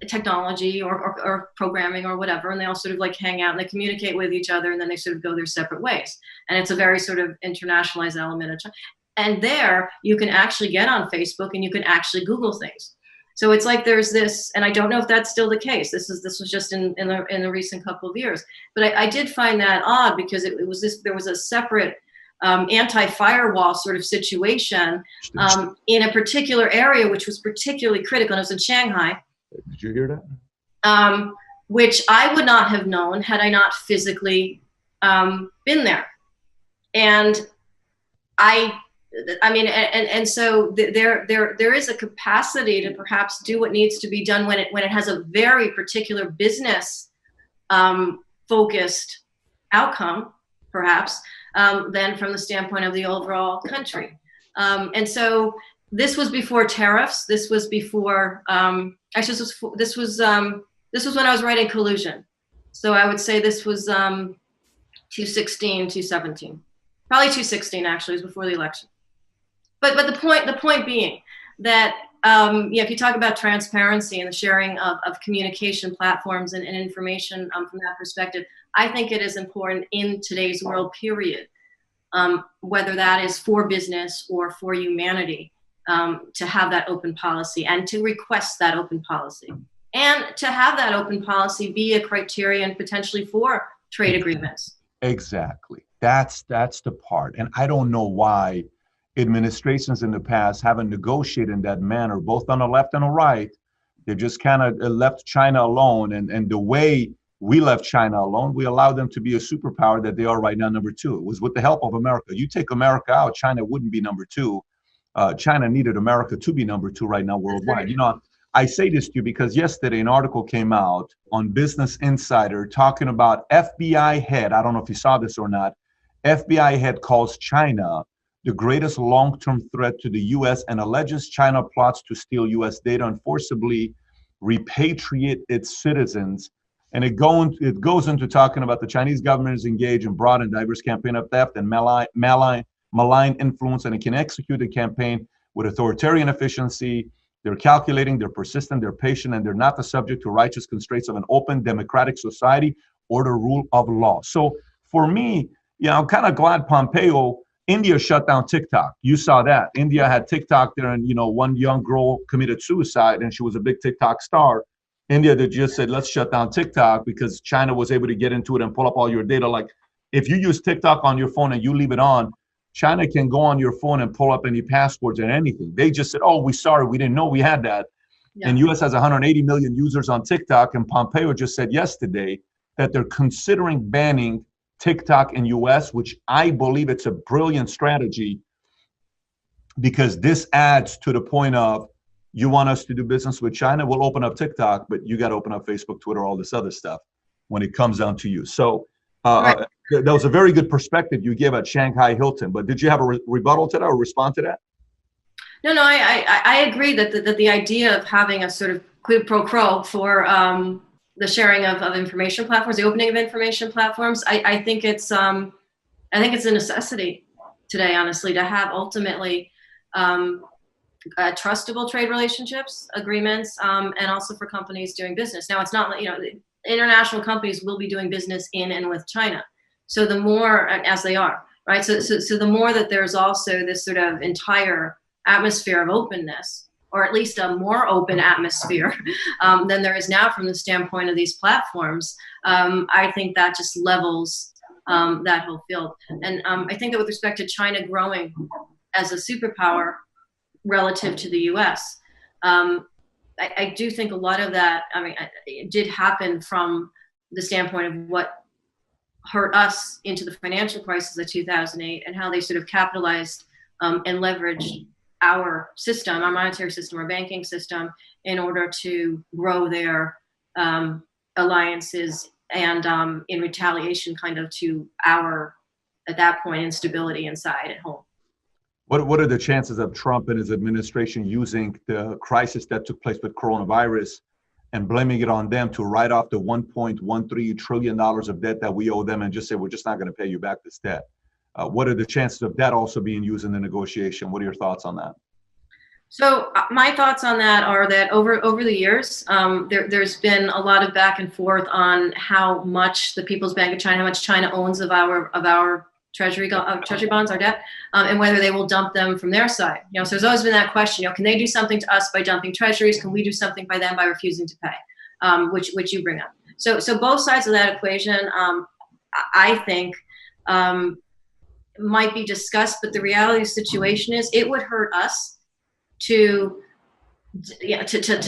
technology or programming or whatever, and they all sort of like hang out and they communicate with each other, and then they sort of go their separate ways. And it's a very sort of internationalized element of China. And there you can actually get on Facebook and you can actually Google things. So it's like there's this, and I don't know if that's still the case. This was just in the recent couple of years, but I did find that odd because it was this. There was a separate anti-firewall sort of situation in a particular area, which was particularly critical. And it was in Shanghai. Did you hear that? Which I would not have known had I not physically been there. And and so there is a capacity to perhaps do what needs to be done when it has a very particular business focused outcome, perhaps, than from the standpoint of the overall country. And so this was before tariffs. This was before this was when I was writing Collusion. So I would say this was 2016, 2017. Probably 2016 actually, it was before the election. But the point being that if you talk about transparency and the sharing of communication platforms and information from that perspective, I think it is important in today's world, period, whether that is for business or for humanity, to have that open policy and to request that open policy. And to have that open policy be a criterion potentially for trade agreements. Exactly. That's the part. And I don't know why administrations in the past haven't negotiated in that manner, both on the left and the right. They just kind of left China alone. And the way we left China alone, we allowed them to be a superpower that they are right now, number 2. It was with the help of America. You take America out, China wouldn't be number 2. China needed America to be number 2 right now worldwide. You know, I say this to you because yesterday an article came out on Business Insider talking about FBI head. I don't know if you saw this or not. FBI head calls China the greatest long-term threat to the U.S. and alleges China plots to steal U.S. data and forcibly repatriate its citizens. And it goes into talking about the Chinese government is engaged in broad and diverse campaign of theft and malign influence, and it can execute the campaign with authoritarian efficiency. They're calculating, they're persistent, they're patient, and they're not the subject to righteous constraints of an open democratic society or the rule of law. So for me, I'm kind of glad Pompeo, India shut down TikTok. You saw that. India had TikTok there, and one young girl committed suicide, and she was a big TikTok star. India that just said, let's shut down TikTok because China was able to get into it and pull up all your data. Like if you use TikTok on your phone and you leave it on, China can go on your phone and pull up any passwords and anything. They just said, oh, we didn't know we had that. Yeah. And US has 180 million users on TikTok. And Pompeo just said yesterday that they're considering banning TikTok in US, which I believe it's a brilliant strategy because this adds to the point of, you want us to do business with China, we'll open up TikTok, but you got to open up Facebook, Twitter, all this other stuff when it comes down to you. So right. That was a very good perspective you gave at Shanghai Hilton, but did you have a rebuttal to that or respond to that? No, I agree that the idea of having a sort of quid pro quo for the sharing of information platforms, the opening of information platforms, I think it's a necessity today, honestly, to have ultimately trustable trade relationships, agreements, and also for companies doing business. Now, it's not, international companies will be doing business in and with China. So the more, as they are, right? So the more that there's also this sort of entire atmosphere of openness, or at least a more open atmosphere than there is now from the standpoint of these platforms, I think that just levels that whole field. And I think that with respect to China growing as a superpower, relative to the U.S. I do think a lot of that, it did happen from the standpoint of what hurt us into the financial crisis of 2008 and how they sort of capitalized and leveraged our system, our monetary system, our banking system, in order to grow their alliances and in retaliation kind of to our, at that point, instability inside at home. What are the chances of Trump and his administration using the crisis that took place with coronavirus and blaming it on them to write off the $1.13 trillion of debt that we owe them and just say, we're just not going to pay you back this debt? What are the chances of that also being used in the negotiation? What are your thoughts on that? So my thoughts on that are that over the years, there's been a lot of back and forth on how much the People's Bank of China, how much China owns of our treasury bonds, our debt, and whether they will dump them from their side. So there's always been that question. Can they do something to us by dumping treasuries? Can we do something by them by refusing to pay? Which you bring up. So both sides of that equation, I think, might be discussed. But the reality of the situation is, it would hurt us to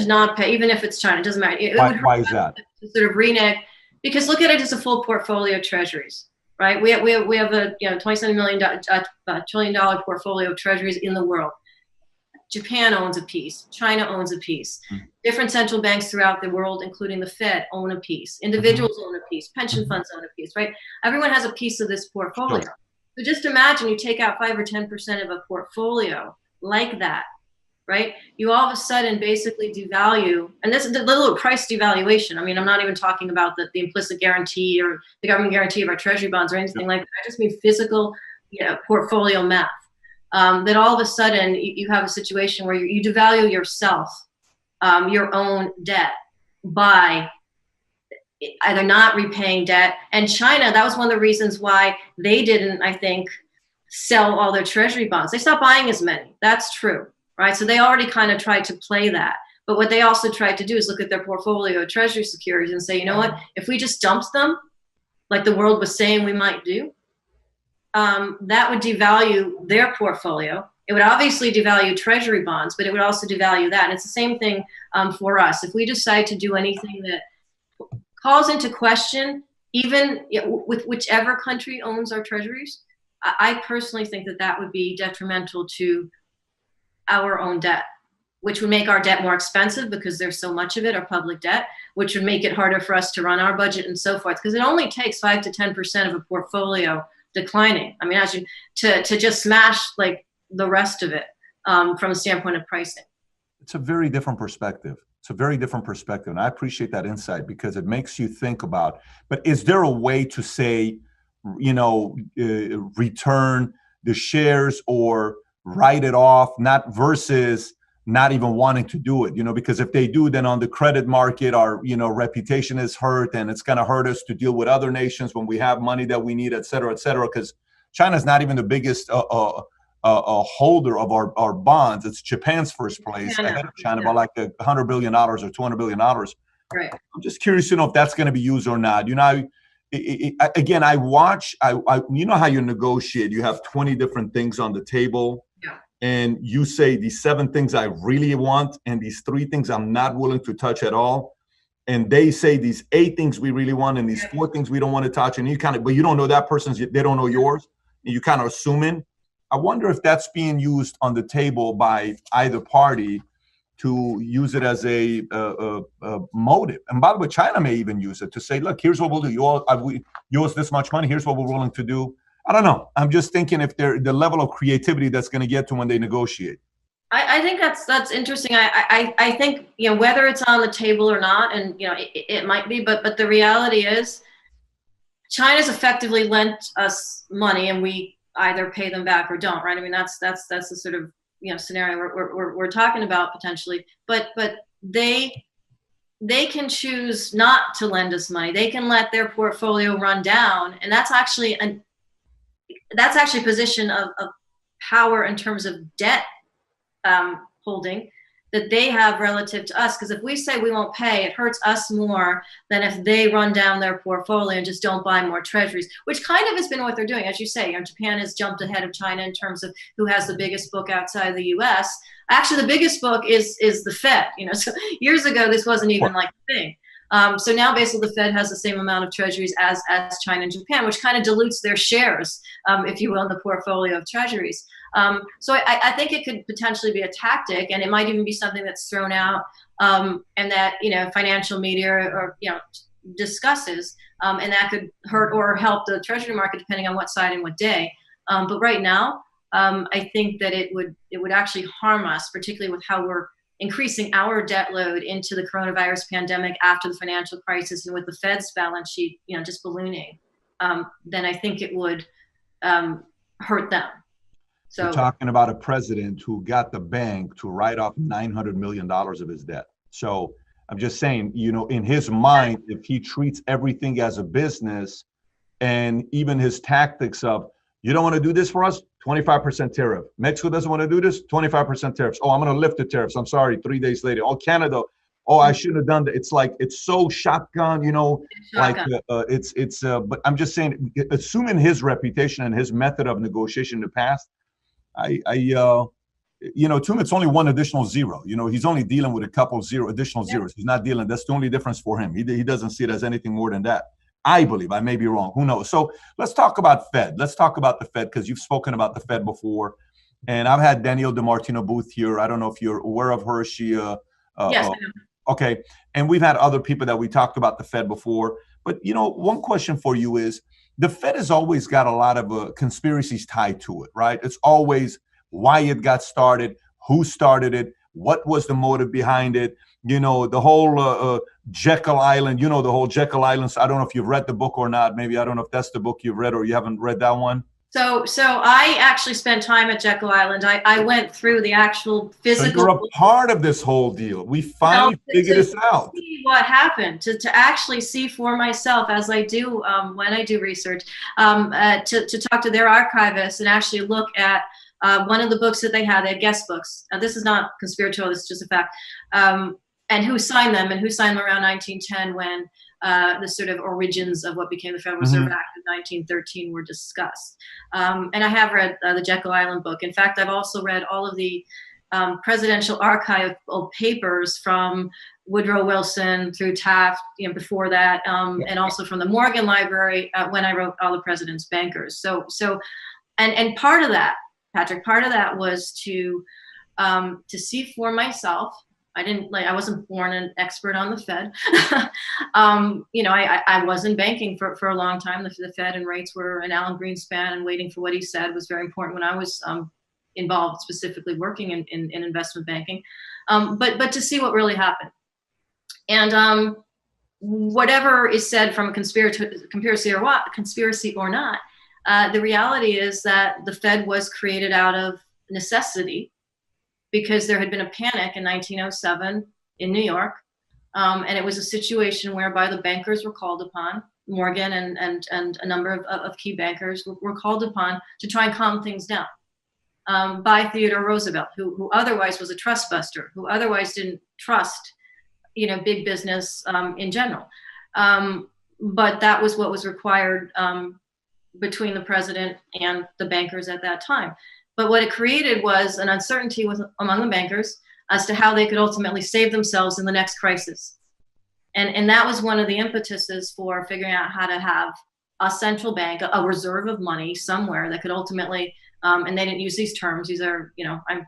not pay, even if it's China. It doesn't matter. Why is that? To sort of renege, because look at it as a full portfolio of treasuries. Right, we have a $27 trillion portfolio of treasuries in the world. Japan owns a piece. China owns a piece. Different central banks throughout the world, including the Fed, own a piece. Individuals own a piece. Pension funds own a piece. Right, everyone has a piece of this portfolio. Sure. So just imagine you take out 5 or 10% of a portfolio like that. Right, you all of a sudden basically devalue, and this is the little price devaluation. I mean, I'm not even talking about the implicit guarantee or the government guarantee of our treasury bonds or anything like that. I just mean physical, portfolio math. That all of a sudden you have a situation where you devalue yourself, your own debt, by either not repaying debt. And China, that was one of the reasons why they didn't, I think, sell all their treasury bonds. They stopped buying as many. That's true. Right, so they already kind of tried to play that. But what they also tried to do is look at their portfolio of treasury securities and say, you know what, if we just dumped them, like the world was saying we might do, that would devalue their portfolio. It would obviously devalue treasury bonds, but it would also devalue that. And it's the same thing for us. If we decide to do anything that calls into question, even with whichever country owns our treasuries, I personally think that would be detrimental to our own debt, which would make our debt more expensive because there's so much of it, our public debt, which would make it harder for us to run our budget and so forth. Because it only takes 5 to 10% of a portfolio declining. I mean, to just smash like the rest of it from a standpoint of pricing. It's a very different perspective. And I appreciate that insight, because it makes you think about, but is there a way to say, return the shares or write it off, not versus not even wanting to do it, because if they do, then on the credit market, our, reputation is hurt, and it's going to hurt us to deal with other nations when we have money that we need, et cetera, because China's not even the biggest holder of our bonds. It's Japan's first place ahead of China by like $100 billion or $200 billion. Right. I'm just curious to know if that's going to be used or not. Again, I watch, you know how you negotiate, you have 20 different things on the table. And you say these 7 things I really want, and these 3 things I'm not willing to touch at all. And they say these 8 things we really want, and these 4 things we don't want to touch. And you but you don't know that person's, they don't know yours. And you kind of assuming. I wonder if that's being used on the table by either party to use it as a motive. And by the way, China may even use it to say, look, here's what we'll do. You owe us this much money. Here's what we're willing to do. I don't know. I'm just thinking if they're the level of creativity that's going to get to when they negotiate. I think that's interesting. I think, whether it's on the table or not, and, it might be, but the reality is China's effectively lent us money, and we either pay them back or don't, right? I mean, that's the sort of, scenario we're talking about potentially, but they can choose not to lend us money. They can let their portfolio run down, and that's actually a position of power in terms of debt holding that they have relative to us. Because if we say we won't pay, it hurts us more than if they run down their portfolio and just don't buy more treasuries, which kind of has been what they're doing. As you say, Japan has jumped ahead of China in terms of who has the biggest book outside of the US. Actually, the biggest book is the Fed. So years ago, this wasn't even like a thing. So now basically the Fed has the same amount of treasuries as China and Japan, which kind of dilutes their shares, if you will, in the portfolio of treasuries. So I think it could potentially be a tactic, and it might even be something that's thrown out and that, financial media or discusses, and that could hurt or help the treasury market depending on what side and what day. But right now, I think that it would actually harm us, particularly with how we're increasing our debt load into the coronavirus pandemic after the financial crisis, and with the Fed's balance sheet, just ballooning. Then I think it would hurt them. So we're talking about a president who got the bank to write off $900 million of his debt. So I'm just saying, in his mind, if he treats everything as a business, and even his tactics of, You don't want to do this for us? 25% tariff. Mexico doesn't want to do this? 25% tariffs. Oh, I'm going to lift the tariffs. I'm sorry. 3 days later. Oh, Canada. Oh, I shouldn't have done that. It's like, it's so shotgun, you know, Shotgun. but I'm just saying, assuming his reputation and his method of negotiation in the past, you know, to him, it's only one additional zero. You know, he's only dealing with a couple of additional zeros. He's not dealing. That's the only difference for him. He doesn't see it as anything more than that. I believe. I may be wrong. Who knows? So let's talk about Fed. Let's talk about the Fed, because you've spoken about the Fed before. And I've had Danielle DeMartino Booth here. I don't know if you're aware of her. She, Yes, I know. okay. And we've had other people that we talked about the Fed before. But, you know, one question for you is, the Fed has always got a lot of conspiracies tied to it, right? It's always why it got started, who started it, what was the motive behind it. You know, the whole Jekkyl Island, you know, the whole Jekkyl Island. So I don't know if you've read the book or not. Maybe, I don't know if that's the book you've read or you haven't read that one. So I actually spent time at Jekkyl Island. I went through the actual physical. So you're a part of this whole deal. We finally figured this out. See what happened, to actually see for myself, as I do when I do research, to talk to their archivists and actually look at one of the books that they had guest books. This is not conspiratorial, this is just a fact. And who signed them, and who signed them around 1910 when the sort of origins of what became the Federal Reserve Act of 1913 were discussed. And I have read the Jekkyl Island book. In fact, I've also read all of the presidential archival papers from Woodrow Wilson through Taft, you know, before that, and also from the Morgan Library when I wrote All the President's Bankers. And part of that, Patrick, part of that was to see for myself. I wasn't born an expert on the Fed. You know, I was in banking for a long time. The Fed and rates were an Alan Greenspan, and waiting for what he said was very important when I was involved, specifically working in investment banking. But to see what really happened. And whatever is said from a conspiracy or not, the reality is that the Fed was created out of necessity, because there had been a panic in 1907 in New York. And it was a situation whereby the bankers were called upon, Morgan and a number of key bankers were called upon to try and calm things down by Theodore Roosevelt, who otherwise was a trust buster, who otherwise didn't trust, you know, big business in general. But that was what was required between the president and the bankers at that time. But what it created was an uncertainty among the bankers as to how they could ultimately save themselves in the next crisis. And that was one of the impetuses for figuring out how to have a central bank, a reserve of money somewhere that could ultimately, and they didn't use these terms, these are, you know, I'm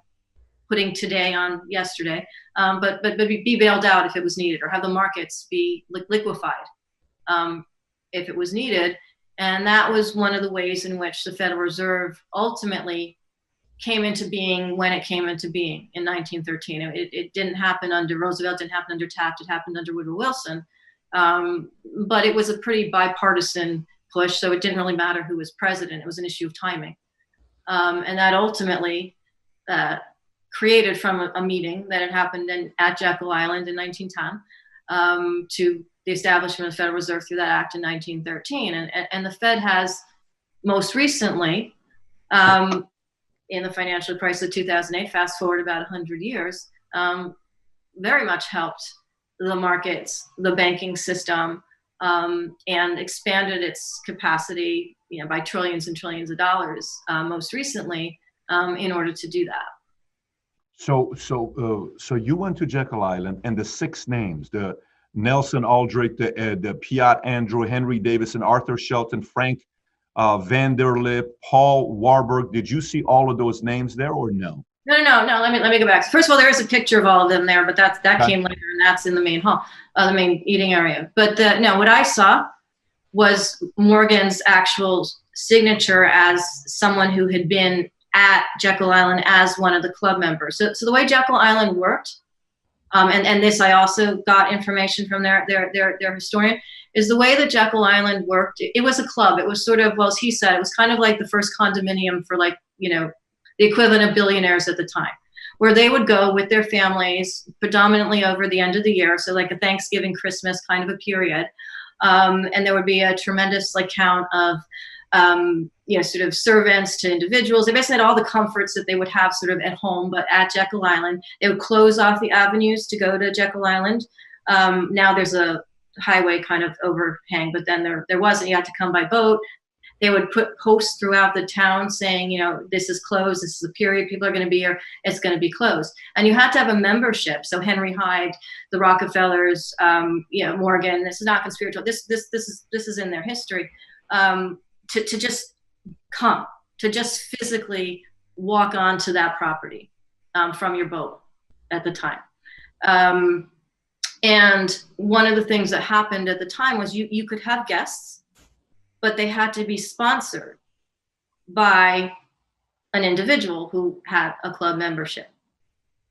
putting today on yesterday, but be bailed out if it was needed, or have the markets be liquefied if it was needed. And that was one of the ways in which the Federal Reserve ultimately came into being when it came into being in 1913. It didn't happen under Roosevelt, didn't happen under Taft, it happened under Woodrow Wilson. But it was a pretty bipartisan push, so it didn't really matter who was president. It was an issue of timing. And that ultimately created from a meeting that had happened at Jekkyl Island in 1910 to the establishment of the Federal Reserve through that act in 1913. And the Fed has most recently, in the financial crisis of 2008, fast forward about 100 years, very much helped the markets, the banking system, and expanded its capacity, you know, by trillions and trillions of dollars most recently in order to do that. So you went to Jekkyl Island, and the 6 names, the Nelson Aldrich, the Piat Andrew, Henry Davison, Arthur Shelton, Frank Vanderlip, Paul Warburg. Did you see all of those names there, or no? No. Let me go back. First of all, there is a picture of all of them there, but that came later, and that's in the main hall, the main eating area. But no, what I saw was Morgan's actual signature as someone who had been at Jekkyl Island as one of the club members. So the way Jekkyl Island worked, and this I also got information from their historian, is the way that Jekkyl Island worked. It was a club. It was sort of, well, as he said, it was kind of like the first condominium for, like, you know, the equivalent of billionaires at the time, where they would go with their families predominantly over the end of the year. So like a Thanksgiving, Christmas kind of a period. And there would be a tremendous count of sort of servants to individuals. They basically had all the comforts that they would have sort of at home, but at Jekkyl Island. They would close off the avenues to go to Jekkyl Island. Now there's a highway kind of overhang, but then there wasn't. You had to come by boat. They would put posts throughout the town saying, this is closed, this is a period, people are going to be here, it's going to be closed. And you had to have a membership. So Henry Hyde, the Rockefellers, Morgan, this is not conspiratorial, this is in their history, to just come, to just physically walk onto that property from your boat at the time. And one of the things that happened at the time was you could have guests, but they had to be sponsored by an individual who had a club membership.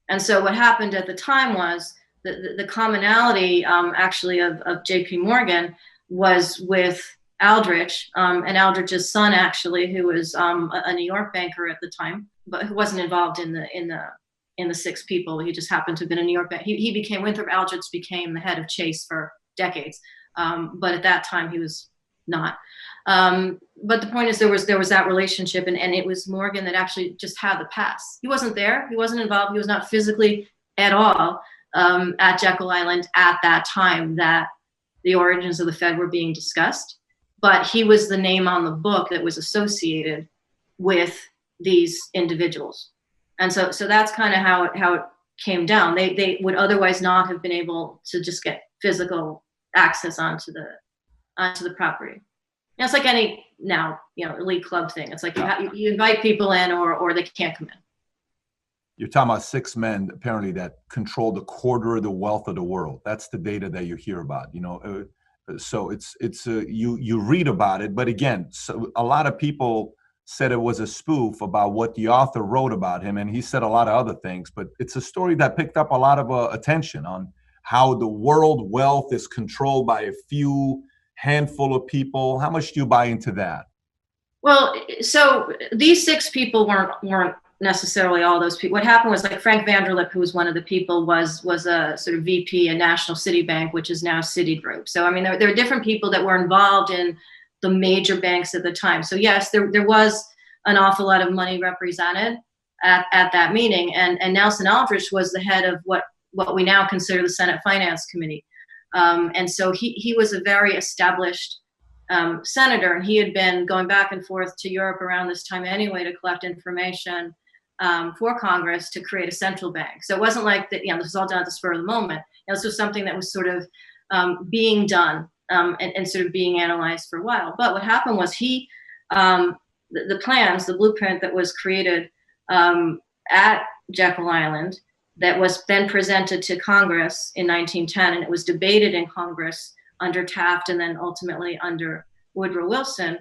And so what happened at the time was the commonality actually of JP Morgan was with Aldrich, and Aldrich's son actually, who was a New York banker at the time, but who wasn't involved in the six people. He just happened to have been a New York banker. Winthrop Aldrich became the head of Chase for decades. But at that time he was not. But the point is there was that relationship, and it was Morgan that actually just had the pass. He wasn't there, he wasn't involved, he was not physically at all at Jekkyl Island at that time that the origins of the Fed were being discussed. But he was the name on the book that was associated with these individuals. And so that's kind of how it came down. They would otherwise not have been able to just get physical access onto the property. It's like any elite club thing. It's like you invite people in or they can't come in. You're talking about 6 men apparently that controlled a quarter of the wealth of the world. That's the data that you hear about. So it's you read about it, but again, so a lot of people said it was a spoof about what the author wrote about him, and he said a lot of other things. But it's a story that picked up a lot of attention on how the world wealth is controlled by a few handful of people. How much do you buy into that? Well, so these 6 people weren't necessarily all those people. What happened was, like, Frank Vanderlip, who was one of the people, was a sort of VP at National City Bank, which is now Citigroup. So I mean, there are different people that were involved in the major banks at the time. So yes, there was an awful lot of money represented at that meeting, and Nelson Aldrich was the head of what we now consider the Senate Finance Committee. And so he was a very established senator, and he had been going back and forth to Europe around this time anyway to collect information for Congress to create a central bank. So it wasn't like that, this was all done at the spur of the moment. This was something that was sort of being done and sort of being analyzed for a while. But what happened was the plans, the blueprint that was created at Jekkyl Island, that was then presented to Congress in 1910, and it was debated in Congress under Taft and then ultimately under Woodrow Wilson.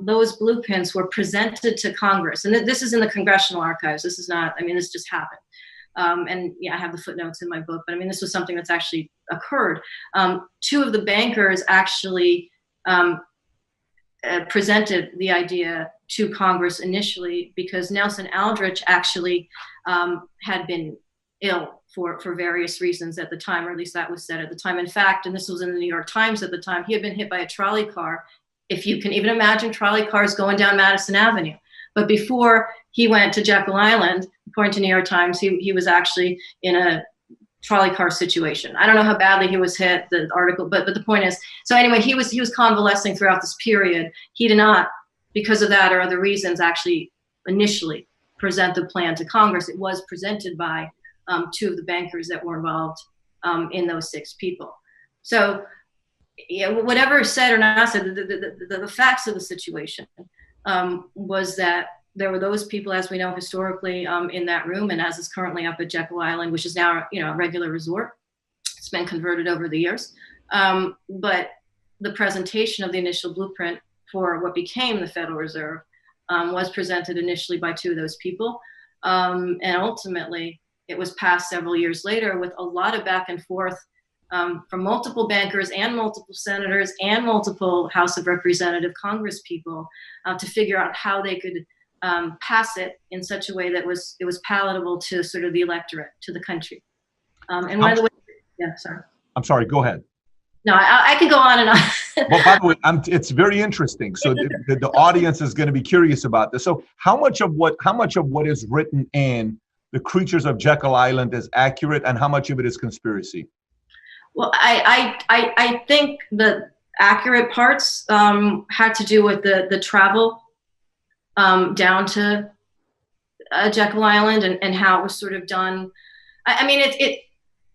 Those blueprints were presented to Congress, and this is in the Congressional Archives. This is not, this just happened. And I have the footnotes in my book, but this was something that's actually occurred. 2 of the bankers actually presented the idea to Congress initially because Nelson Aldrich actually had been ill for various reasons at the time, or at least that was said at the time. In fact, and this was in the New York Times at the time, he had been hit by a trolley car. If you can even imagine trolley cars going down Madison Avenue. But before he went to Jekkyl Island, according to New York Times, he was actually in a trolley car situation. I don't know how badly he was hit, the article, but the point is, so anyway, he was convalescing throughout this period. He did not, because of that or other reasons, actually initially present the plan to Congress. It was presented by 2 of the bankers that were involved in those 6 people. So whatever is said or not said, the facts of the situation was that there were those people, as we know historically, in that room, and as is currently up at Jekkyl Island, which is now a regular resort. It's been converted over the years. But the presentation of the initial blueprint for what became the Federal Reserve was presented initially by 2 of those people. And ultimately, it was passed several years later with a lot of back and forth from multiple bankers and multiple senators and multiple House of Representative Congress people to figure out how they could pass it in such a way that it was palatable to sort of the electorate, to the country. And one of the ways, yeah, sorry. I'm sorry, go ahead. No, I could go on and on. Well, by the way, it's very interesting. So the audience is going to be curious about this. So how much of what is written in The Creatures of Jekkyl Island is accurate, and how much of it is conspiracy? Well, I think the accurate parts had to do with the travel down to Jekkyl Island and how it was sort of done. I mean,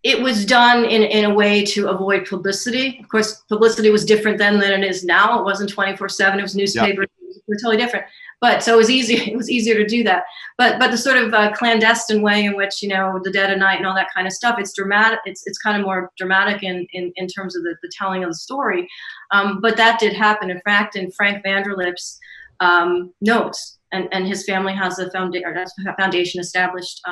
it was done in a way to avoid publicity. Of course, publicity was different then than it is now. It wasn't 24/7. It was newspapers. Yeah. It was totally different. But so it was easy. It was easier to do that. But the sort of clandestine way in which, the dead of night and all that kind of stuff, it's dramatic. It's kind of more dramatic in terms of the telling of the story. But that did happen. In fact, in Frank Vanderlip's notes, and his family has a foundation established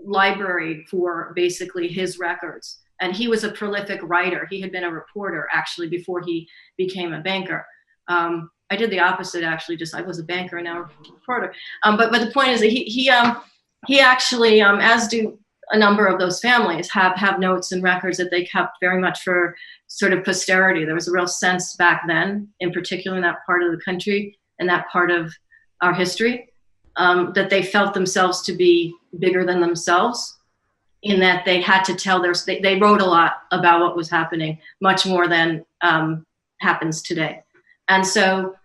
library for basically his records. And he was a prolific writer. He had been a reporter actually before he became a banker. I did the opposite actually. I was a banker and now a reporter. But the point is that he actually, as do a number of those families, have notes and records that they kept very much for sort of posterity. There was a real sense back then, in particular in that part of the country and that part of our history, that they felt themselves to be bigger than themselves, in that they had to tell they wrote a lot about what was happening, much more than happens today. And so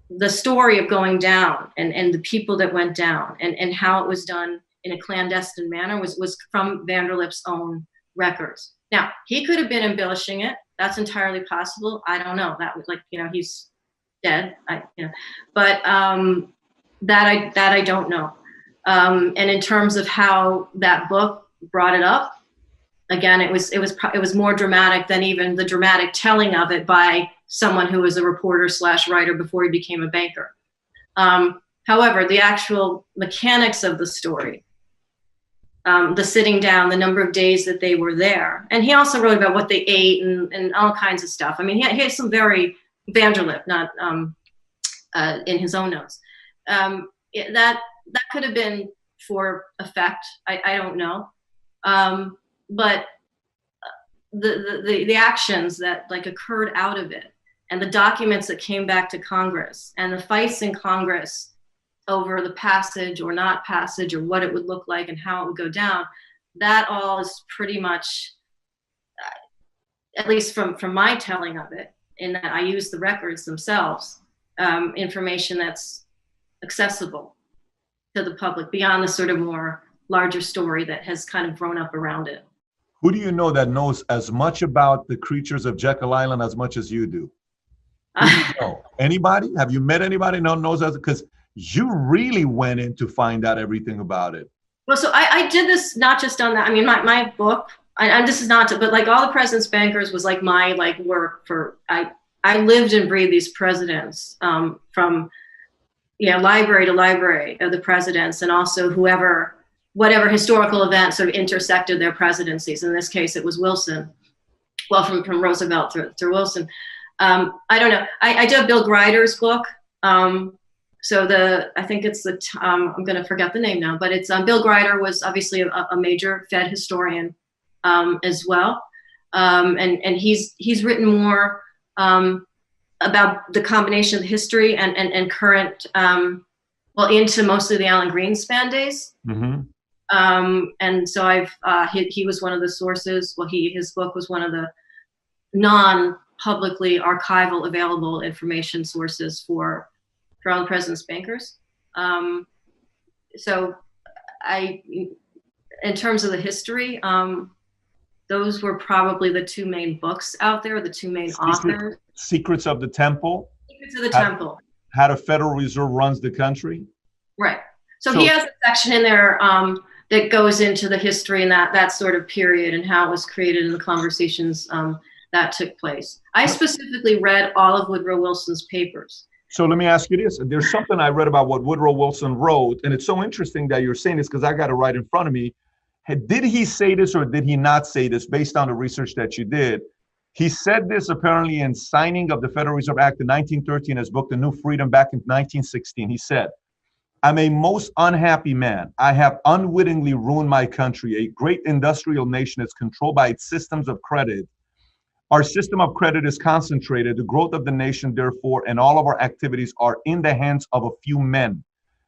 the story of going down and the people that went down and how it was done in a clandestine manner was from Vanderlip's own records. Now, he could have been embellishing it. That's entirely possible. I don't know. That was he's dead. But that I don't know. And in terms of how that book brought it up, again, it was more dramatic than even the dramatic telling of it by someone who was a reporter / writer before he became a banker. However, the actual mechanics of the story, the sitting down, the number of days that they were there, and he also wrote about what they ate and all kinds of stuff. I mean, he had some very Vanderlip, not in his own notes. That could have been for effect. I don't know. But the actions that occurred out of it, and the documents that came back to Congress, and the fights in Congress over the passage or not passage, or what it would look like and how it would go down, that all is pretty much, at least from my telling of it, in that I use the records themselves, information that's accessible to the public beyond the sort of more larger story that has kind of grown up around it. Who do you know that knows as much about the Creatures of Jekkyl Island as much as you do? Who do you know? Anybody? Have you met anybody who knows as, because you really went in to find out everything about it? Well, so I did this not just on that. I mean, my book, and this is not to, but All the President's Bankers was my work for, I lived and breathed these presidents, from library to library of the presidents, and also whatever historical event sort of intersected their presidencies. In this case, it was Wilson. Well, from Roosevelt through Wilson. I don't know. I did Bill Grider's book. I think it's I'm going to forget the name now, but it's Bill Grider was obviously a major Fed historian as well. And he's written more about the combination of history and current, into mostly the Alan Greenspan days. Mm-hmm. And so he was one of the sources. Well, his book was one of the non-publicly archival available information sources for all the President's Bankers. So in terms of the history, those were probably the two main books out there, the two main authors. Secrets of the Temple. Secrets of the Temple. How the Federal Reserve runs the country. Right. So he has a section in there that goes into the history and that sort of period and how it was created and the conversations that took place. I specifically read all of Woodrow Wilson's papers. So let me ask you this. There's something I read about what Woodrow Wilson wrote, and it's so interesting that you're saying this because I got it right in front of me. Did he say this or did he not say this based on the research that you did? He said this apparently in signing of the Federal Reserve Act in 1913, his book, The New Freedom, back in 1916. He said, I'm a most unhappy man. I have unwittingly ruined my country. A great industrial nation is controlled by its systems of credit. Our system of credit is concentrated. The growth of the nation, therefore, and all of our activities are in the hands of a few men.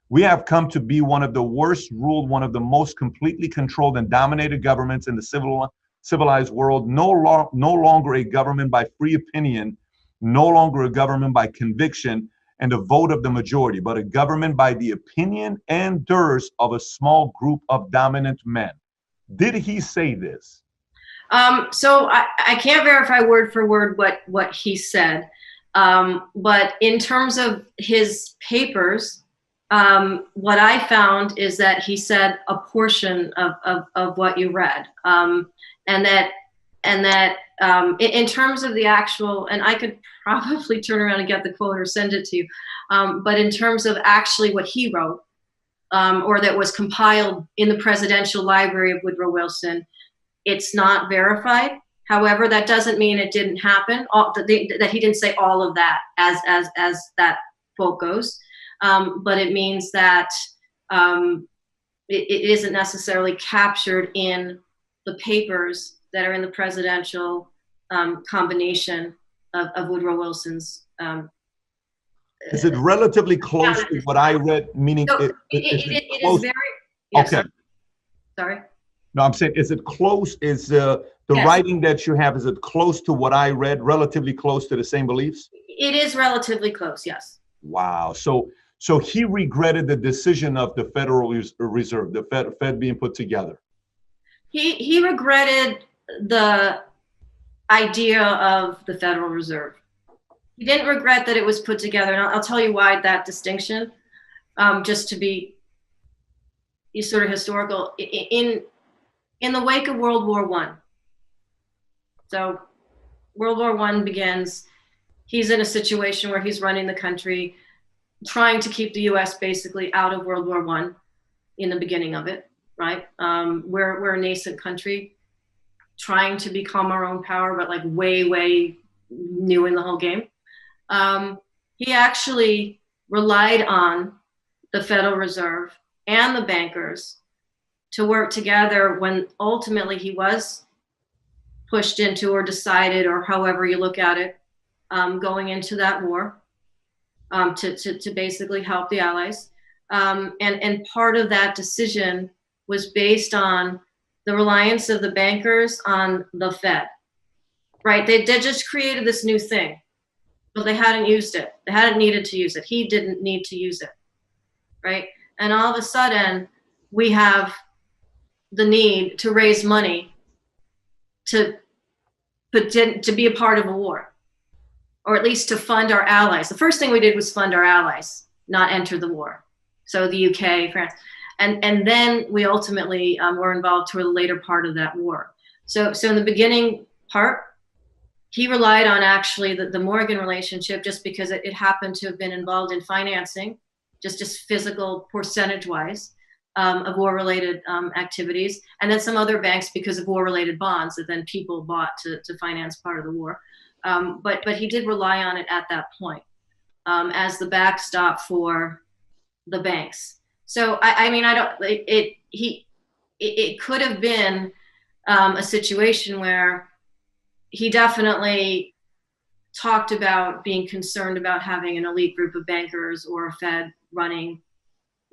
We have come to be one of the worst ruled, one of the most completely controlled and dominated governments in the civilized world. No longer a government by free opinion, no longer a government by conviction and the vote of the majority, but a government by the opinion and thirst of a small group of dominant men. Did he say this? So I can't verify word for word what he said, but in terms of his papers, what I found is that he said a portion of what you read, and that in terms of the actual, and I could probably turn around and get the quote or send it to you, but in terms of actually what he wrote, or that was compiled in the presidential library of Woodrow Wilson, it's not verified. However, that doesn't mean it didn't happen, that he didn't say all of that as that quote goes. But it means that it isn't necessarily captured in the papers that are in the presidential combination of Woodrow Wilson's. Is it relatively close to what I read? Meaning, so it is very. Yes, okay. Sorry. No, I'm saying, is it close? Is the yes. writing that you have, is it close to what I read? Relatively close to the same beliefs? It is relatively close. Yes. Wow. So he regretted the decision of the Federal Reserve, the Fed being put together. He regretted the idea of the Federal Reserve. He didn't regret that it was put together, and I'll tell you why that distinction, just to be sort of historical. In the wake of World War I, so World War I begins. He's in a situation where he's running the country, trying to keep the U.S. basically out of World War I in the beginning of it, right? We're a nascent country, trying to become our own power, but like way new in the whole game. He actually relied on the Federal Reserve and the bankers to work together when ultimately he was pushed into or decided, or however you look at it, going into that war. To basically help the Allies. And part of that decision was based on the reliance of the bankers on the Fed, right? They just created this new thing, but they hadn't used it. They hadn't needed to use it. He didn't need to use it, right? And all of a sudden, we have the need to raise money to be a part of a war, or at least to fund our allies. The first thing we did was fund our allies, not enter the war. So the UK, France, and then we ultimately were involved toward the later part of that war. So in the beginning part, he relied on actually the Morgan relationship, just because it happened to have been involved in financing, just physical percentage-wise, of war-related activities, and then some other banks because of war-related bonds that then people bought to finance part of the war. But he did rely on it at that point as the backstop for the banks. So it could have been a situation where he definitely talked about being concerned about having an elite group of bankers or a Fed running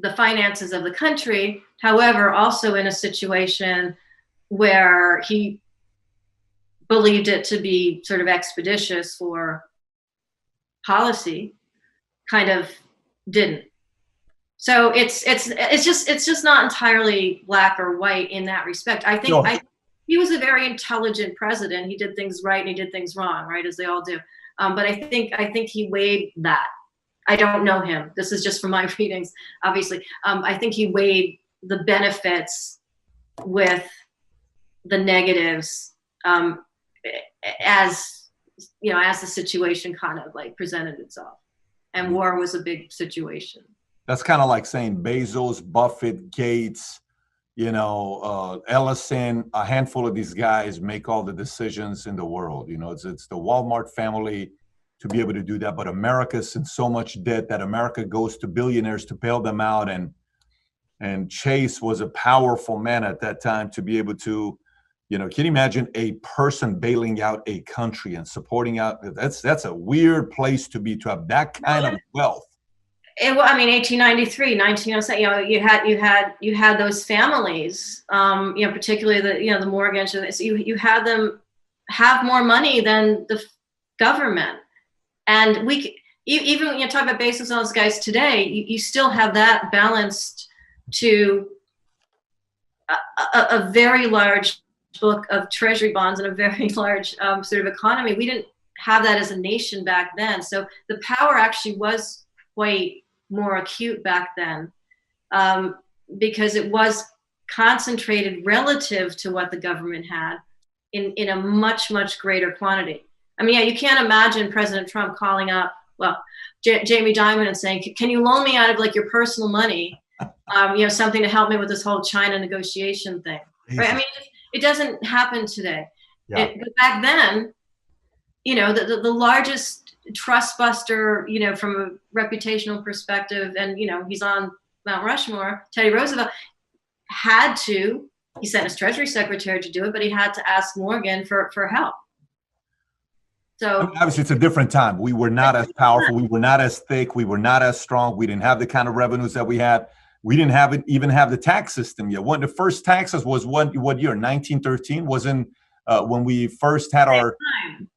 the finances of the country. However, also in a situation where he believed it to be sort of expeditious for policy, kind of didn't. So it's just not entirely black or white in that respect. I think he was a very intelligent president. He did things right and he did things wrong, right, as they all do. But I think he weighed that. I don't know him. This is just from my readings, obviously. I think he weighed the benefits with the negatives, as the situation kind of like presented itself. And war was a big situation. That's kind of like saying Bezos, Buffett, Gates, Ellison, a handful of these guys make all the decisions in the world. It's the Walmart family to be able to do that. But America's in so much debt that America goes to billionaires to bail them out. And Chase was a powerful man at that time to be able to, can you imagine a person bailing out a country and supporting out? That's a weird place to be, to have that kind of wealth. Well, I mean, 1893, 1907. You had those families. Particularly the mortgage. So you had them have more money than the government, and even when you talk about basis on those guys today, you still have that balanced to a very large book of treasury bonds and a very large sort of economy. We didn't have that as a nation back then, so the power actually was quite more acute back then, because it was concentrated relative to what the government had in a much, much greater quantity. I mean, you can't imagine President Trump calling up, Jamie Dimon and saying, can you loan me out of like your personal money, something to help me with this whole China negotiation thing, right? I mean, it doesn't happen today. Yeah. But back then, the largest trust buster, from a reputational perspective, and, he's on Mount Rushmore, Teddy Roosevelt, he sent his Treasury Secretary to do it, but he had to ask Morgan for help. So obviously it's a different time. We were not as powerful. We were not as thick. We were not as strong. We didn't have the kind of revenues that we had. We didn't even have the tax system yet. One of the first taxes was what year? 1913 wasn't when we first had our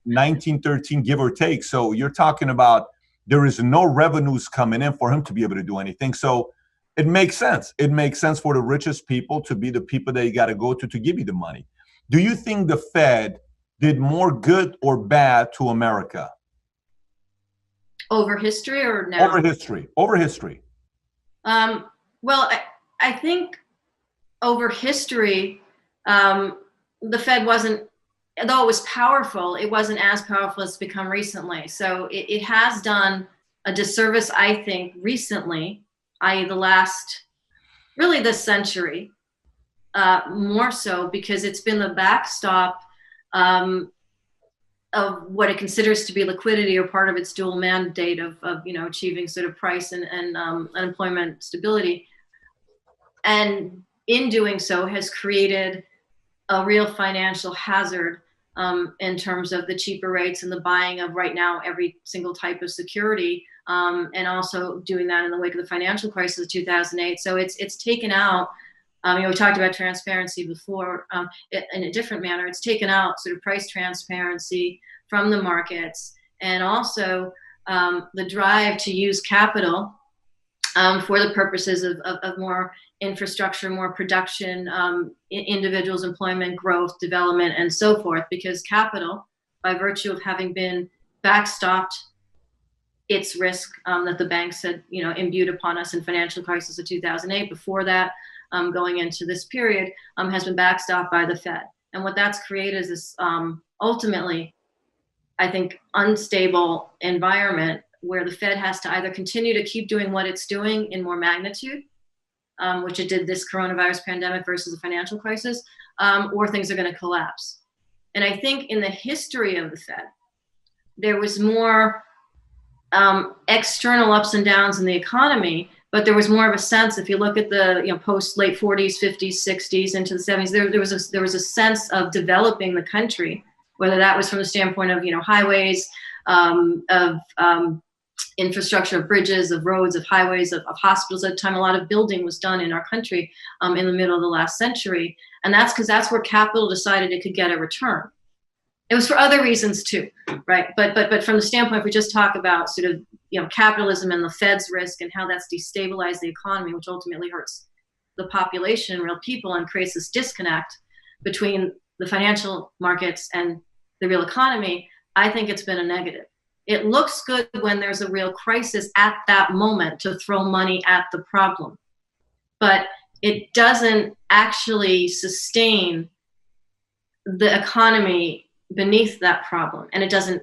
1913, give or take. So you're talking about there is no revenues coming in for him to be able to do anything. So it makes sense. It makes sense for the richest people to be the people that you got to go to give you the money. Do you think the Fed did more good or bad to America? Over history or now? Over history. Well, I think over history, the Fed wasn't, though it was powerful, it wasn't as powerful as it's become recently. So it has done a disservice, I think, recently, i.e. this century, more so because it's been the backstop of what it considers to be liquidity, or part of its dual mandate of achieving sort of price and unemployment stability. And in doing so has created a real financial hazard in terms of the cheaper rates and the buying of right now every single type of security, and also doing that in the wake of the financial crisis of 2008. So it's taken out, we talked about transparency before in a different manner. It's taken out sort of price transparency from the markets, and also the drive to use capital for the purposes of more infrastructure, more production, individuals' employment, growth, development, and so forth, because capital, by virtue of having been backstopped its risk that the banks had imbued upon us in financial crisis of 2008, before that, going into this period, has been backstopped by the Fed. And what that's created is this ultimately, I think, unstable environment where the Fed has to either continue to keep doing what it's doing in more magnitude, which it did this coronavirus pandemic versus the financial crisis, or things are going to collapse. And I think in the history of the Fed, there was more external ups and downs in the economy, but there was more of a sense, if you look at the post late 40s, 50s, 60s into the 70s, there was a sense of developing the country, whether that was from the standpoint of highways, of infrastructure, of bridges, of roads, of highways, of hospitals. At the time, a lot of building was done in our country in the middle of the last century, and that's because that's where capital decided it could get a return. It was for other reasons too, right? But from the standpoint, if we just talk about sort of capitalism and the Fed's risk and how that's destabilized the economy, which ultimately hurts the population, real people, and creates this disconnect between the financial markets and the real economy, I think it's been a negative. It looks good when there's a real crisis at that moment to throw money at the problem, but it doesn't actually sustain the economy beneath that problem, and it doesn't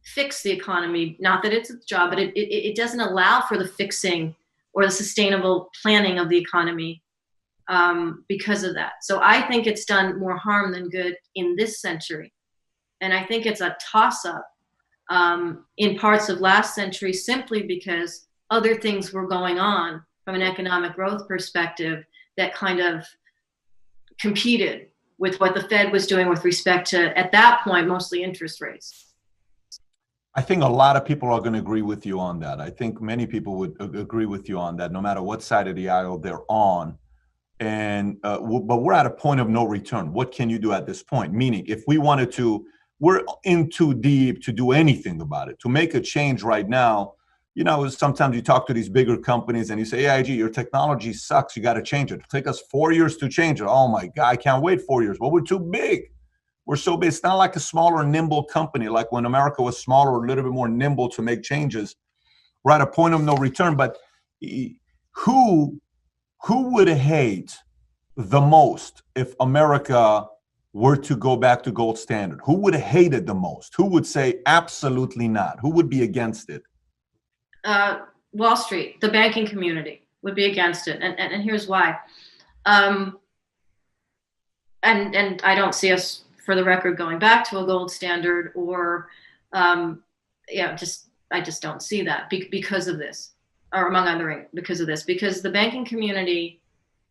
fix the economy. Not that it's its job, but it doesn't allow for the fixing or the sustainable planning of the economy because of that. So I think it's done more harm than good in this century, and I think it's a toss-up in parts of last century simply because other things were going on from an economic growth perspective that kind of competed with what the Fed was doing with respect to, at that point, mostly interest rates. I think a lot of people are going to agree with you on that. I think many people would agree with you on that, no matter what side of the aisle they're on. And but we're at a point of no return. What can you do at this point? Meaning, if we wanted to, we're in too deep to do anything about it. To make a change right now, sometimes you talk to these bigger companies and you say, AIG, your technology sucks. You got to change it. It'll take us 4 years to change it. Oh my God, I can't wait 4 years. Well, we're too big. We're so big. It's not like a smaller, nimble company, like when America was smaller, a little bit more nimble to make changes. We're at a point of no return. But who would hate the most if America were to go back to gold standard? Who would hate it the most? Who would say absolutely not? Who would be against it? Wall Street, the banking community would be against it. And here's why. And I don't see us, for the record, going back to a gold standard or, I just don't see that because of this, or among other because of this, because the banking community,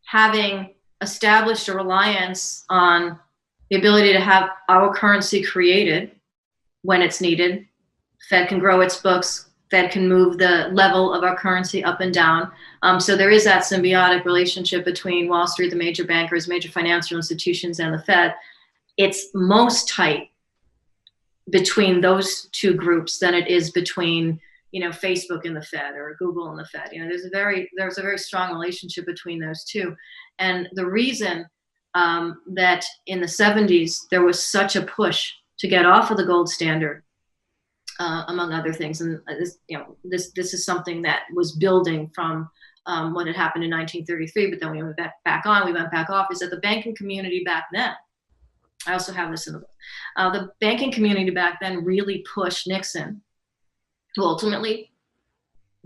having established a reliance on the ability to have our currency created when it's needed, Fed can grow its books, Fed can move the level of our currency up and down. So there is that symbiotic relationship between Wall Street, the major bankers, major financial institutions, and the Fed. It's most tight between those two groups than it is between, Facebook and the Fed or Google and the Fed. There's a very strong relationship between those two. And the reason that in the 70s there was such a push to get off of the gold standard, among other things, and this is something that was building from what had happened in 1933, but then we went back off, is that the banking community back then, I also have this in the book, the banking community back then really pushed Nixon, who ultimately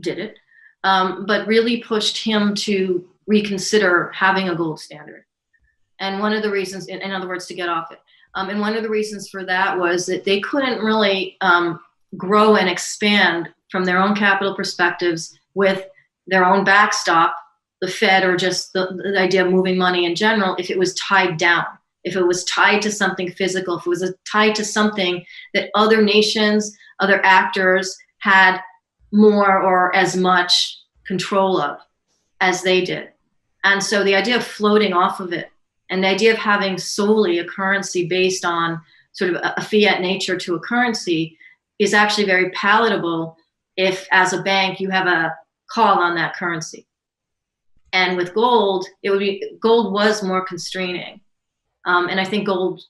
did it, but really pushed him to reconsider having a gold standard. And one of the reasons, in other words, to get off it, and one of the reasons for that was that they couldn't really grow and expand from their own capital perspectives with their own backstop, the Fed, or just the idea of moving money in general, if it was tied down, if it was tied to something physical, if it was tied to something that other nations, other actors had more or as much control of as they did. And so the idea of floating off of it, and the idea of having solely a currency based on sort of a fiat nature to a currency, is actually very palatable if, as a bank, you have a call on that currency. And with gold, gold was more constraining. And I think gold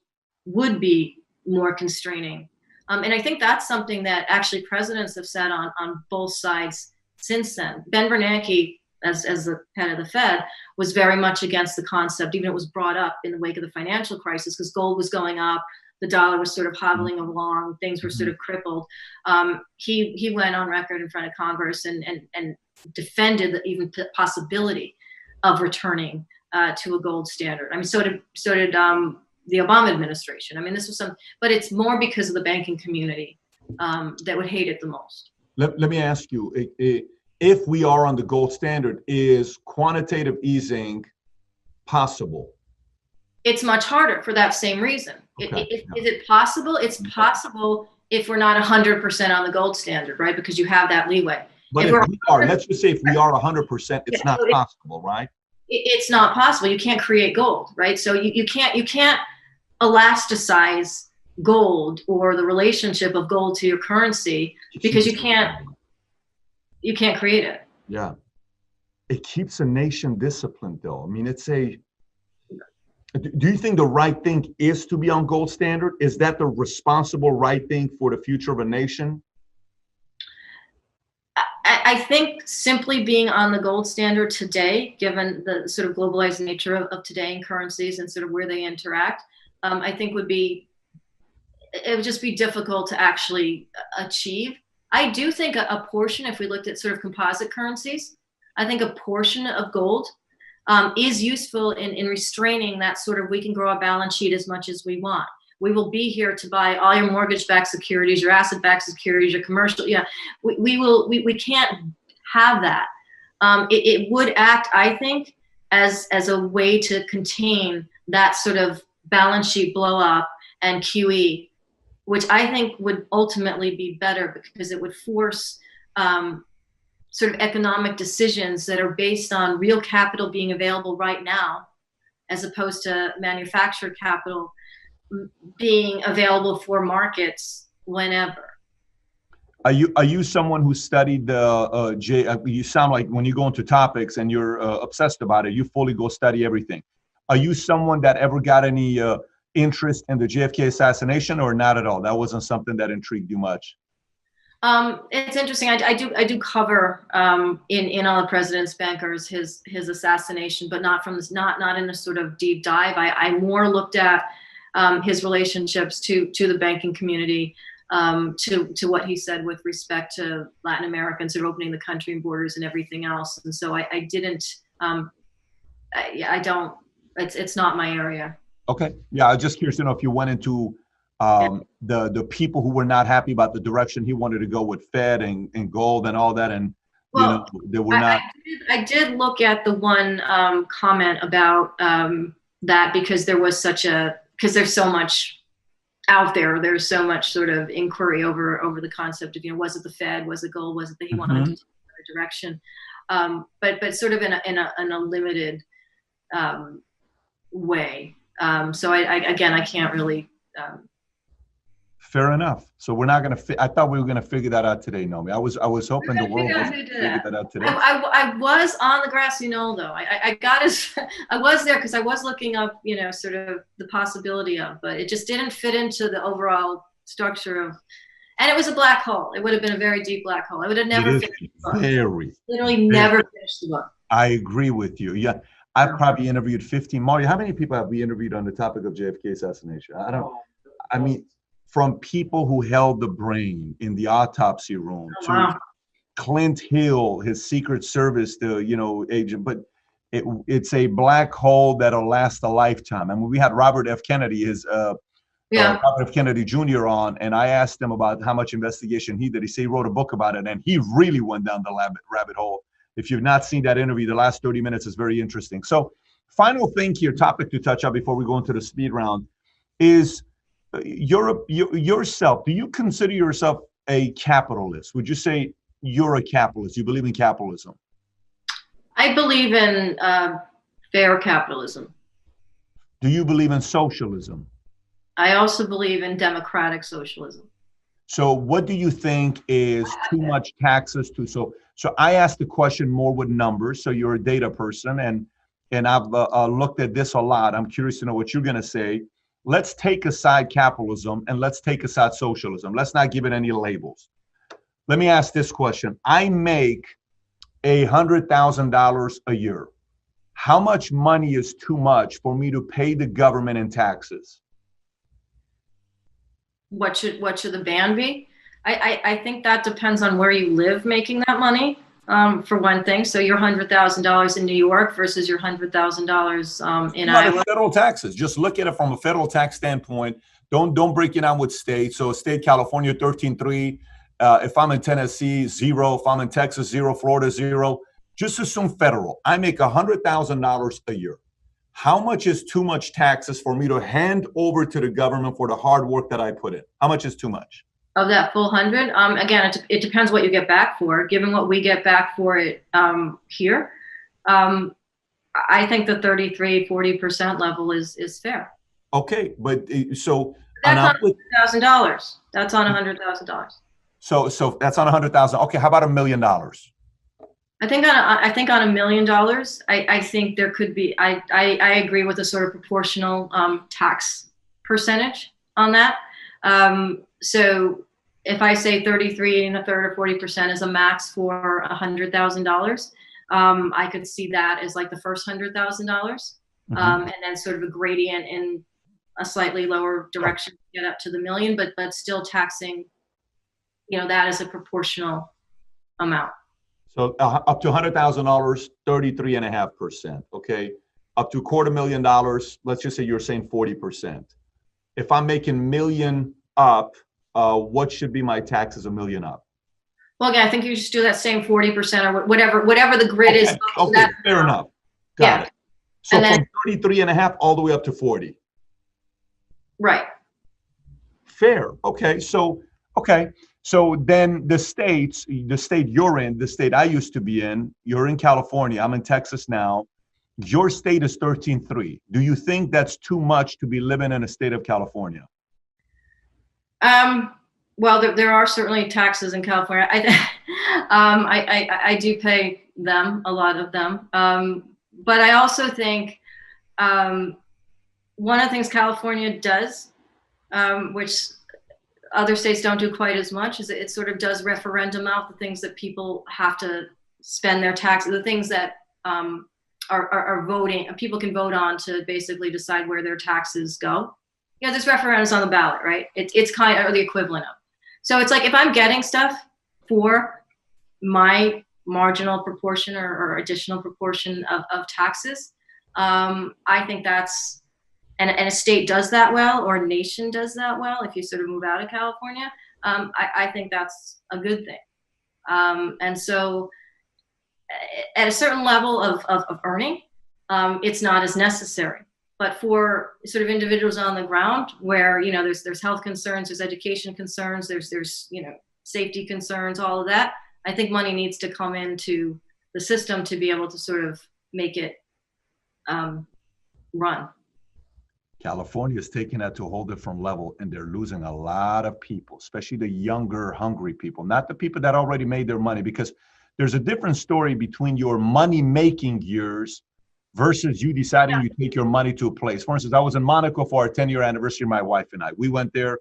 would be more constraining. And I think that's something that actually presidents have said on both sides since then. Ben Bernanke, as the head of the Fed, was very much against the concept. Even it was brought up in the wake of the financial crisis because gold was going up, the dollar was sort of hobbling along, things were sort of crippled. He went on record in front of Congress and defended the even possibility of returning to a gold standard. I mean, so did the Obama administration. I mean, this was but it's more because of the banking community that would hate it the most. Let me ask you, if we are on the gold standard, is quantitative easing possible? It's much harder for that same reason. Okay. Is it possible? It's possible if we're not 100% on the gold standard, right? Because you have that leeway. But if we are, let's just say if we are 100%, it's not possible, right? It's not possible. You can't create gold, right? So you can't elasticize gold or the relationship of gold to your currency because you can't create it. Yeah. It keeps a nation disciplined, though. I mean, do you think the right thing is to be on gold standard? Is that the responsible right thing for the future of a nation? I think simply being on the gold standard today, given the sort of globalized nature of today in currencies and sort of where they interact, I think it would just be difficult to actually achieve. I do think a portion, if we looked at sort of composite currencies, I think a portion of gold is useful in restraining that sort of, we can grow our balance sheet as much as we want. We will be here to buy all your mortgage-backed securities, your asset-backed securities, your commercial. Yeah, we can't have that. It would act, I think, as a way to contain that sort of balance sheet blow up and QE, which I think would ultimately be better because it would force sort of economic decisions that are based on real capital being available right now, as opposed to manufactured capital being available for markets whenever. Are you someone who studied the you sound like when you go into topics and you're obsessed about it, you fully go study everything. Are you someone that ever got any interest in the JFK assassination, or not at all? That wasn't something that intrigued you much. It's interesting. I do cover in All the President's Bankers his assassination, but not from this, not in a sort of deep dive. I more looked at his relationships to the banking community, to what he said with respect to Latin Americans who are opening the country and borders and everything else. And so I didn't. I don't. It's not my area. Okay. Yeah, I was just curious to know if you went into the people who were not happy about the direction he wanted to go with Fed and gold and all that, and well, they were not. I did look at the one comment about that because there was because there's so much out there. There's so much sort of inquiry over the concept of, was it the Fed, was it gold, was it that he wanted to take another direction, but sort of in a limited way. So I can't really. Fair enough. So we're not going to. I thought we were going to figure that out today, Nomi. I was hoping the world was going to figure that out today. I was on the grassy knoll though. I was there because I was looking up, sort of the possibility of, but it just didn't fit into the overall structure of. And it was a black hole. It would have been a very deep black hole. I would have never finished the book. Literally never finished the book. I agree with you. Yeah. I've probably interviewed 15. Mario, how many people have we interviewed on the topic of JFK assassination? I mean, from people who held the brain in the autopsy room to Clint Hill, his Secret Service, agent, but it's a black hole that'll last a lifetime. I mean, we had Robert F. Kennedy, Robert F. Kennedy Jr. on, and I asked him about how much investigation he did. He said he wrote a book about it, and he really went down the rabbit hole. If you've not seen that interview, the last 30 minutes is very interesting. So final thing here, topic to touch on before we go into the speed round is yourself. Do you consider yourself a capitalist? Would you say you're a capitalist? You believe in capitalism? I believe in fair capitalism. Do you believe in socialism? I also believe in democratic socialism. So what do you think is too much taxes to so I asked the question more with numbers. So you're a data person, and I've looked at this a lot. I'm curious to know what you're going to say. Let's take aside capitalism and let's take aside socialism. Let's not give it any labels. Let me ask this question. I make $100,000 a year. How much money is too much for me to pay the government in taxes? What should the ban be? I think that depends on where you live making that money, for one thing. So your $100,000 in New York versus your $100,000 in Iowa. Federal taxes. Just look at it from a federal tax standpoint. Don't break it down with state. So state California 13.3. If I'm in Tennessee, 0. If I'm in Texas, 0. Florida, 0. Just assume federal. I make $100,000 a year. How much is too much taxes for me to hand over to the government for the hard work that I put in? How much is too much? Of that full 100, again, it depends what you get back for. Given what we get back for it here, I think the 33-40% level is fair. Okay, but so that's on $100,000. That's on $100,000. So that's on $100,000. Okay, how about $1 million? I think on $1 million, I think there could be. I agree with a sort of proportional tax percentage on that. So if I say 33 1/3 or 40% is a max for $100,000, I could see that as like the first $100,000, and then sort of a gradient in a slightly lower direction to get up to the million, but still taxing, that is a proportional amount. So up to $100,000, 33.5%. Okay, up to $250,000. Let's just say you're saying 40%. if I'm making million up, what should be my taxes a million up? Well, again, I think you just do that same 40% or whatever the grid is. Okay, fair enough. Got it. So then, from 33 and a half all the way up to 40. Right. Fair. Okay. So then the state you're in, the state I used to be in, you're in California, I'm in Texas now. Your state is 13.3. Do you think that's too much to be living in a state of California? Well, there are certainly taxes in California. I do pay them, a lot of them. But I also think one of the things California does, which other states don't do quite as much, is it sort of does referendum out the things that people have to spend their taxes, the things that are voting, people can vote on to basically decide where their taxes go. You know, there's referendums on the ballot, right? It's kind of the equivalent of. So it's like if I'm getting stuff for my marginal proportion or additional proportion of taxes, I think that's, and a state does that well, or a nation does that well, if you sort of move out of California, I think that's a good thing. And so at a certain level of earning, it's not as necessary. But for sort of individuals on the ground where, you know, there's health concerns, there's education concerns, there's you know, safety concerns, all of that, I think money needs to come into the system to be able to sort of make it run. California is taking that to a whole different level, and they're losing a lot of people, especially the younger, hungry people, not the people that already made their money, because there's a different story between your money-making years versus you deciding you take your money to a place. For instance, I was in Monaco for our 10-year anniversary, my wife and I. We went there,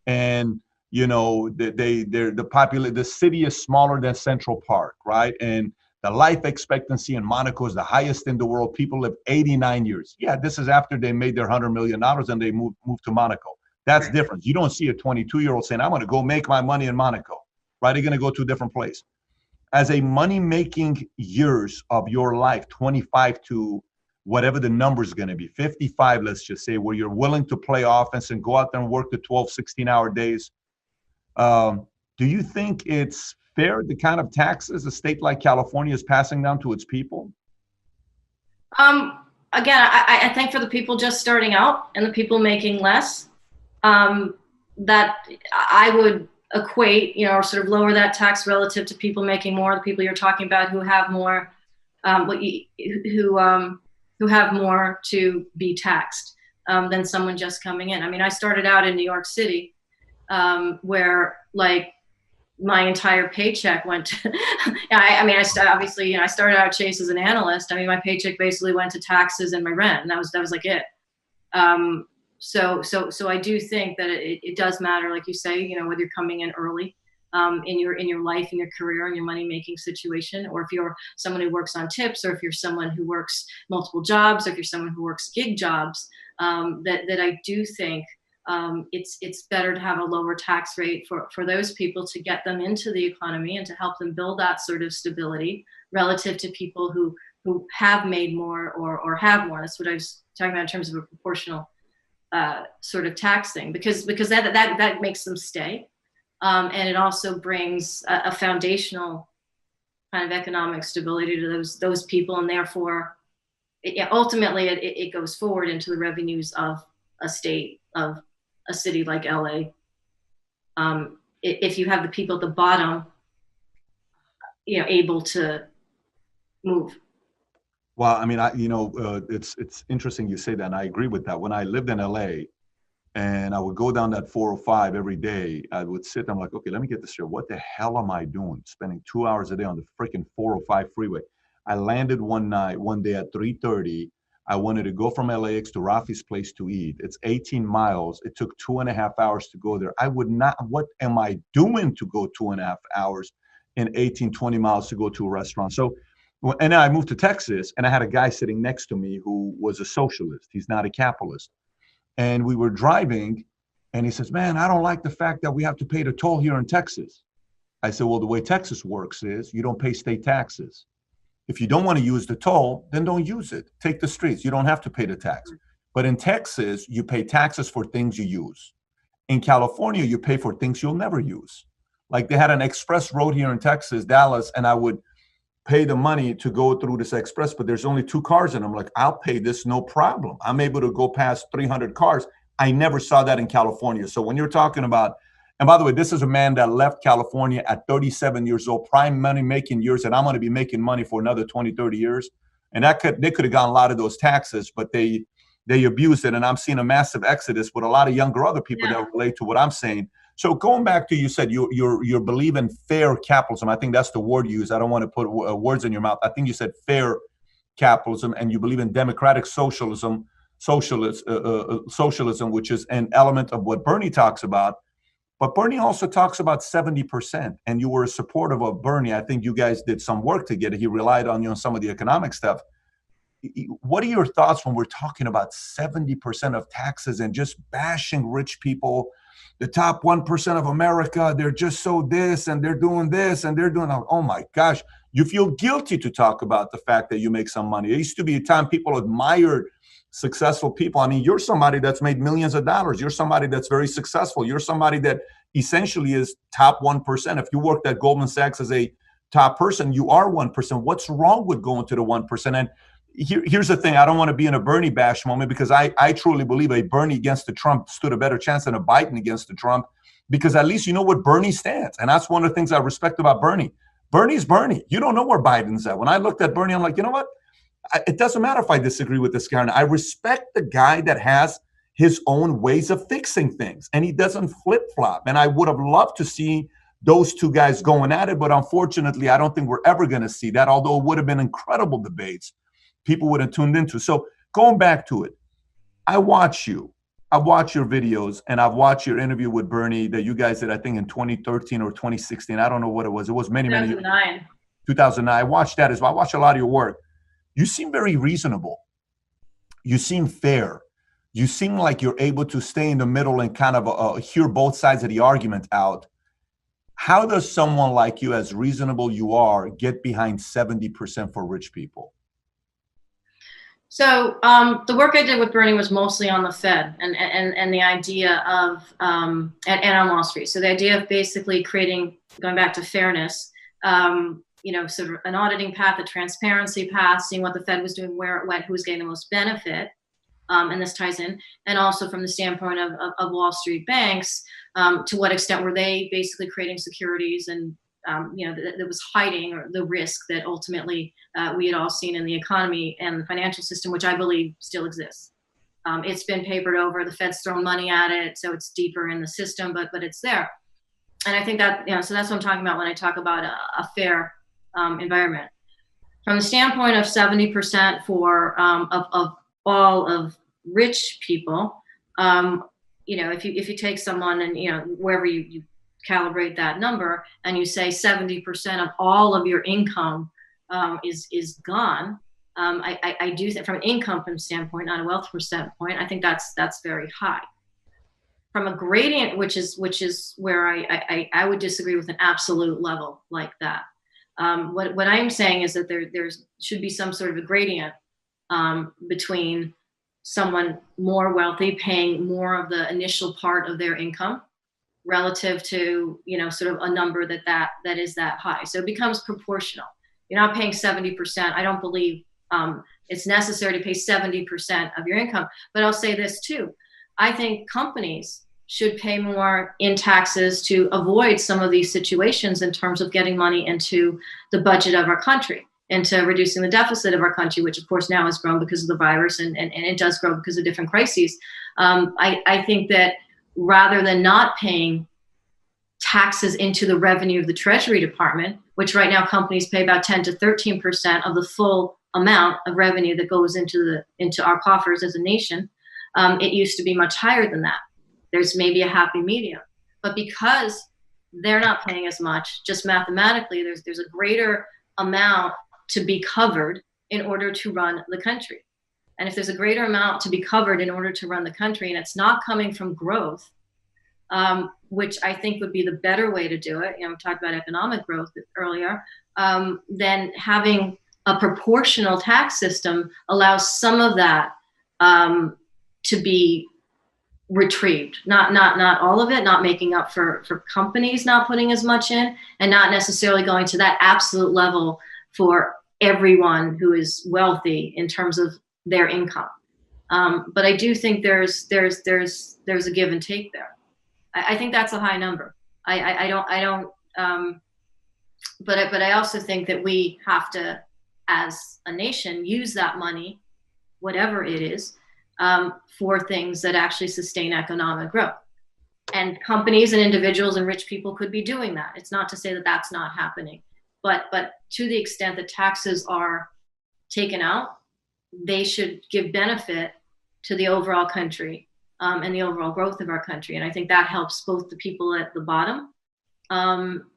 and you know, the city is smaller than Central Park, right? And the life expectancy in Monaco is the highest in the world. People live 89 years. Yeah, this is after they made their $100 million and they moved to Monaco. That's different. You don't see a 22-year-old saying, I'm going to go make my money in Monaco, right? They're going to go to a different place. As a money-making years of your life, 25 to whatever the number is going to be, 55, let's just say, where you're willing to play offense and go out there and work the 12, 16-hour days, do you think it's fair, the kind of taxes a state like California is passing down to its people? Again, I think for the people just starting out and the people making less, that I would equate, you know, or sort of lower that tax relative to people making more, the people you're talking about who have more, who have more to be taxed than someone just coming in. I mean, I started out in New York City, where like my entire paycheck went to, I started out at Chase as an analyst. I mean, my paycheck basically went to taxes and my rent, and that was like it. So I do think that it does matter, like you say, you know, whether you're coming in early in your life, in your career, in your money-making situation, or if you're someone who works on tips, or if you're someone who works multiple jobs, or if you're someone who works gig jobs, that I do think it's better to have a lower tax rate for those people, to get them into the economy and to help them build that sort of stability relative to people who have made more or have more. That's what I was talking about in terms of a proportional sort of taxing, because that makes them stay. And it also brings a foundational kind of economic stability to those people, and therefore ultimately it goes forward into the revenues of a state, of a city like LA. If you have the people at the bottom, you know, able to move. Well, I mean, it's interesting you say that, and I agree with that. When I lived in LA and I would go down that 405 every day, I would sit there, I'm like, okay, let me get this straight. What the hell am I doing? Spending 2 hours a day on the freaking 405 freeway. I landed one day at 3:30. I wanted to go from LAX to Rafi's place to eat. It's 18 miles. It took 2.5 hours to go there. I would not, what am I doing to go 2.5 hours in 18, 20 miles to go to a restaurant? So, and then I moved to Texas, and I had a guy sitting next to me who was a socialist. He's not a capitalist. And we were driving, and he says, man, I don't like the fact that we have to pay the toll here in Texas. I said, well, the way Texas works is you don't pay state taxes. If you don't want to use the toll, then don't use it. Take the streets. You don't have to pay the tax. But in Texas, you pay taxes for things you use. In California, you pay for things you'll never use. Like they had an express road here in Texas, Dallas, and I would pay the money to go through this express, but there's only 2 cars in them. Like, I'll pay this, no problem. I'm able to go past 300 cars. I never saw that in California. So when you're talking about, and by the way, this is a man that left California at 37 years old, prime money making years, and I'm going to be making money for another 20, 30 years. And they could have gotten a lot of those taxes, but they abused it. And I'm seeing a massive exodus with a lot of younger other people that relate to what I'm saying. So going back to, you said you believe in fair capitalism. I think that's the word you use. I don't want to put words in your mouth. I think you said fair capitalism, and you believe in democratic socialism, which is an element of what Bernie talks about. But Bernie also talks about 70%, and you were a supporter of Bernie. I think you guys did some work together. He relied on you on some of the economic stuff. What are your thoughts when we're talking about 70% of taxes and just bashing rich people? The top 1% of America, they're just so this, and they're doing this, and they're doing, oh my gosh. You feel guilty to talk about the fact that you make some money. It used to be a time people admired successful people. I mean, you're somebody that's made millions of dollars. You're somebody that's very successful. You're somebody that essentially is top 1%. If you worked at Goldman Sachs as a top person, you are 1%. What's wrong with going to the 1%? And here's the thing. I don't want to be in a Bernie bash moment, because I truly believe a Bernie against the Trump stood a better chance than a Biden against the Trump, because at least you know what Bernie stands. And that's one of the things I respect about Bernie. Bernie's Bernie. You don't know where Biden's at. When I looked at Bernie, I'm like, you know what? It doesn't matter if I disagree with this guy. And I respect the guy that has his own ways of fixing things, and he doesn't flip-flop. And I would have loved to see those two guys going at it, but unfortunately, I don't think we're ever going to see that, although it would have been incredible debates people would have tuned into. So going back to it, I watch your videos, and I've watched your interview with Bernie that you guys did, I think in 2013 or 2016. I don't know what it was. It was many, 2009. 2009. I watched that as well. I watched a lot of your work. You seem very reasonable. You seem fair. You seem like you're able to stay in the middle and kind of hear both sides of the argument out. How does someone like you, as reasonable you are, get behind 70% for rich people? So the work I did with Bernie was mostly on the Fed and the idea of, and on Wall Street. So the idea of basically creating, going back to fairness, sort of an auditing path, a transparency path, seeing what the Fed was doing, where it went, who was getting the most benefit. And this ties in. And also from the standpoint of Wall Street banks, to what extent were they basically creating securities and that was hiding the risk that ultimately we had all seen in the economy and the financial system, which I believe still exists. It's been papered over. The Fed's thrown money at it, so it's deeper in the system, but it's there. And I think that, so that's what I'm talking about when I talk about a fair environment. From the standpoint of 70% for of all of rich people, if you take someone and wherever you calibrate that number, and you say 70% of all of your income is gone. I do think from an income standpoint, not a wealth standpoint, I think that's very high. From a gradient, which is where I would disagree with an absolute level like that. What I'm saying is that there should be some sort of a gradient between someone more wealthy paying more of the initial part of their income relative to sort of a number that is that high. So it becomes proportional. You're not paying 70%. I don't believe it's necessary to pay 70% of your income. But I'll say this too. I think companies should pay more in taxes to avoid some of these situations in terms of getting money into the budget of our country, into reducing the deficit of our country, which of course now has grown because of the virus, and it does grow because of different crises. I think that rather than not paying taxes into the revenue of the Treasury Department, which right now companies pay about 10 to 13% of the full amount of revenue that goes into our coffers as a nation, it used to be much higher than that. There's maybe a happy medium, but because they're not paying as much, just mathematically, there's a greater amount to be covered in order to run the country. And if there's a greater amount to be covered in order to run the country, and it's not coming from growth, which I think would be the better way to do it, we talked about economic growth earlier, then having a proportional tax system allows some of that to be retrieved. Not all of it, not making up for companies not putting as much in, and not necessarily going to that absolute level for everyone who is wealthy in terms of their income. But I do think there's a give and take there. I think that's a high number. I don't. But I also think that we have to, as a nation, use that money, whatever it is, for things that actually sustain economic growth. And companies and individuals and rich people could be doing that. It's not to say that that's not happening, but to the extent that taxes are taken out, they should give benefit to the overall country, and the overall growth of our country. And I think that helps both the people at the bottom,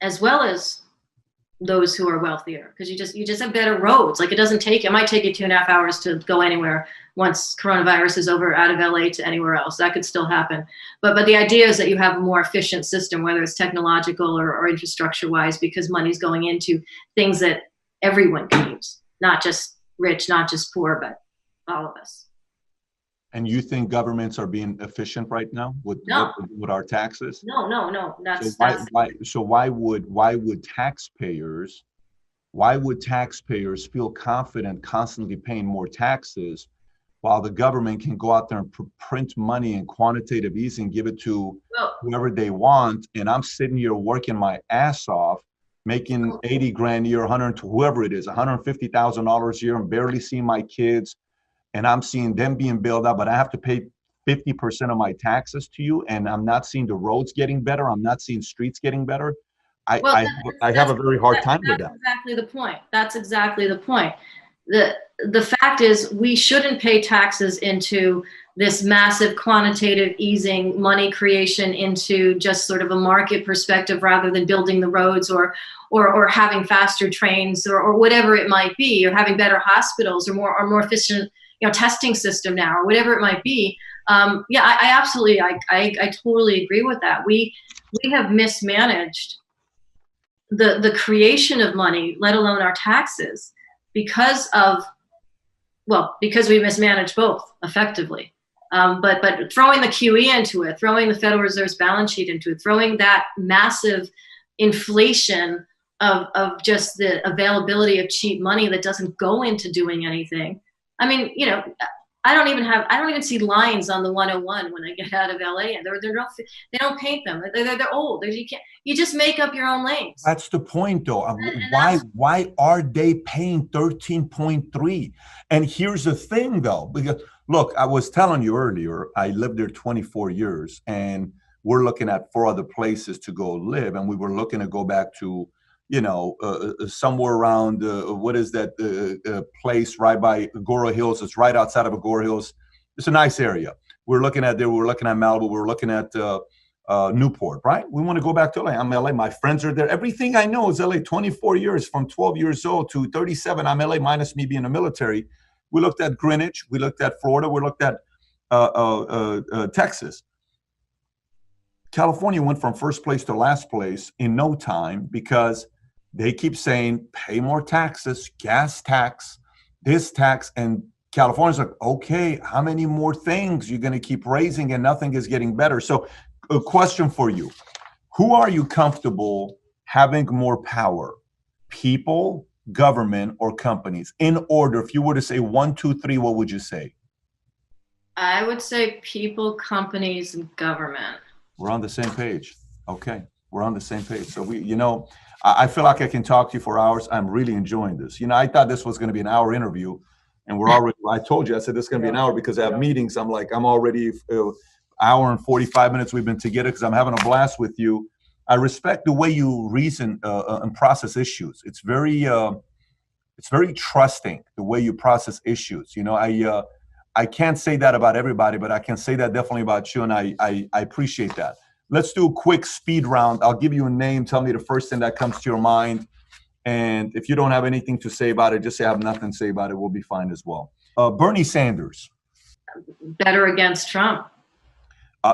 as well as those who are wealthier, because you just have better roads. Like it might take you 2.5 hours to go anywhere once coronavirus is over, out of LA to anywhere else. That could still happen. But the idea is that you have a more efficient system, whether it's technological or infrastructure wise, because money's going into things that everyone can use, not just rich, not just poor, but all of us. And you think governments are being efficient right now with our taxes? No. So why would taxpayers feel confident constantly paying more taxes while the government can go out there and print money in quantitative easing, give it to whoever they want, and I'm sitting here working my ass off, making 80 grand a year, 100 to whoever it is, $150,000 a year, and barely seeing my kids, and I'm seeing them being bailed out, but I have to pay 50% of my taxes to you, and I'm not seeing the roads getting better. I'm not seeing streets getting better. I have a very hard time with that. That's exactly the point. The fact is, we shouldn't pay taxes into this massive quantitative easing, money creation into just sort of a market perspective, rather than building the roads or having faster trains or whatever it might be, or having better hospitals or more efficient testing system now, or whatever it might be. I totally agree with that. We have mismanaged the creation of money, let alone our taxes, because we mismanaged both effectively. But throwing the QE into it, throwing the Federal Reserve's balance sheet into it, throwing that massive inflation of just the availability of cheap money that doesn't go into doing anything. I mean, I don't even see lines on the 101 when I get out of LA, and they don't paint them. They're old. You just make up your own lanes. That's the point, though. Why are they paying 13.3? And here's the thing, though, because look, I was telling you earlier, I lived there 24 years, and we're looking at 4 other places to go live, and we were looking to go back to somewhere around, what is that place right by Agora Hills? It's right outside of Agora Hills. It's a nice area. We're looking at Malibu. We're looking at Newport, right? We want to go back to LA. I'm LA. My friends are there. Everything I know is LA. 24 years, from 12 years old to 37, I'm LA, minus me being in the military. We looked at Greenwich. We looked at Florida. We looked at Texas. California went from first place to last place in no time, because they keep saying, pay more taxes, gas tax, this tax. And California's like, okay, how many more things you're going to keep raising, and nothing is getting better? So a question for you. Who are you comfortable having more power? People, government, or companies? In order, if you were to say 1, 2, 3, what would you say? I would say people, companies, and government. We're on the same page. Okay. We're on the same page. So I feel like I can talk to you for hours. I'm really enjoying this. I thought this was going to be an hour interview, and I told you, I said, this is going to be an hour because I have meetings. I'm already hour and 45 minutes we've been together, because I'm having a blast with you. I respect the way you reason and process issues. It's very trusting, the way you process issues. I can't say that about everybody, but I can say that definitely about you, and I appreciate that. Let's do a quick speed round. I'll give you a name. Tell me the first thing that comes to your mind. And if you don't have anything to say about it, just say I have nothing to say about it. We'll be fine as well. Bernie Sanders. Better against Trump.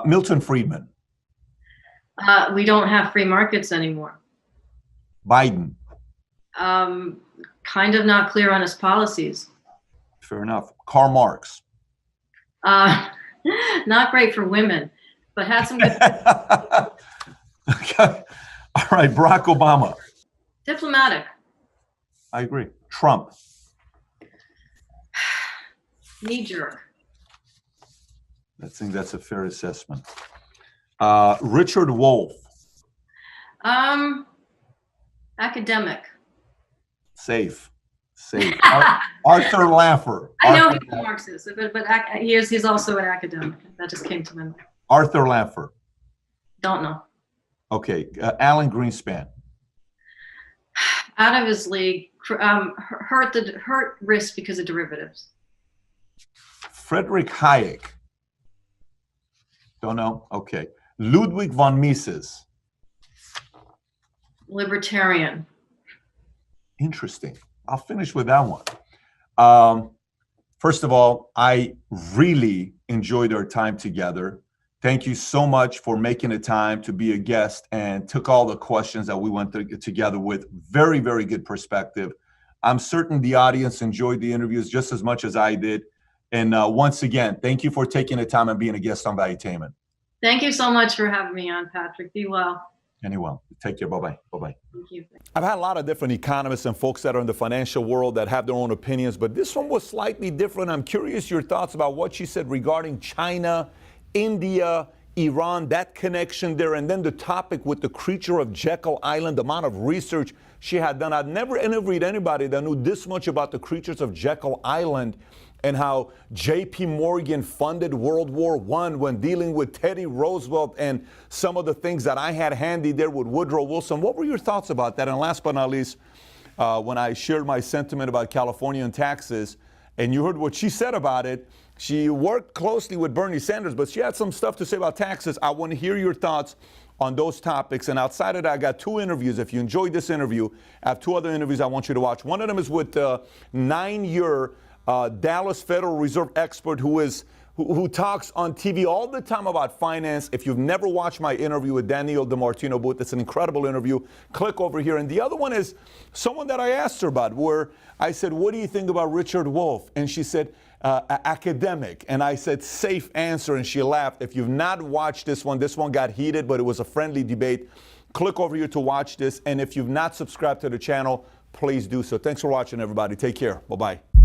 Milton Friedman. We don't have free markets anymore. Biden. Kind of not clear on his policies. Fair enough. Karl Marx. Not great for women, but had some good. Okay. All right, Barack Obama. Diplomatic. I agree. Trump. Knee jerk. I think that's a fair assessment. Richard Wolff. Academic. Safe. Arthur Laffer. I know he's a Marxist, but he's also an academic. That just came to my mind. Arthur Laffer. Don't know. Okay. Alan Greenspan. Out of his league. Hurt risk because of derivatives. Friedrich Hayek. Don't know. Okay. Ludwig von Mises. Libertarian. Interesting. I'll finish with that one. First of all, I really enjoyed our time together. Thank you so much for making the time to be a guest and took all the questions that we went through together with. Very, very good perspective. I'm certain the audience enjoyed the interviews just as much as I did. And once again, thank you for taking the time and being a guest on Valuetainment. Thank you so much for having me on, Patrick. Be well. Anyway, take care. Bye-bye. Bye-bye. Thank you. I've had a lot of different economists and folks that are in the financial world that have their own opinions, but this one was slightly different. I'm curious your thoughts about what she said regarding China, India, Iran, that connection there, and then the topic with the creature of Jekkyl Island, the amount of research she had done. I'd never interviewed anybody that knew this much about the creatures of Jekkyl Island and how J.P. Morgan funded World War I when dealing with Teddy Roosevelt and some of the things that I had handy there with Woodrow Wilson. What were your thoughts about that? And last but not least, when I shared my sentiment about California and taxes, and you heard what she said about it, she worked closely with Bernie Sanders, but she had some stuff to say about taxes. I want to hear your thoughts on those topics. And outside of that, I got 2 interviews. If you enjoyed this interview, I have 2 other interviews I want you to watch. One of them is with 9-year Dallas Federal Reserve expert who talks on TV all the time about finance. If you've never watched my interview with Daniel DiMartino Booth, it's an incredible interview. Click over here. And the other one is someone that I asked her about, where I said, what do you think about Richard Wolff? And she said, academic. And I said, safe answer. And she laughed. If you've not watched this one got heated, but it was a friendly debate. Click over here to watch this. And if you've not subscribed to the channel, please do so. Thanks for watching, everybody. Take care. Bye-bye.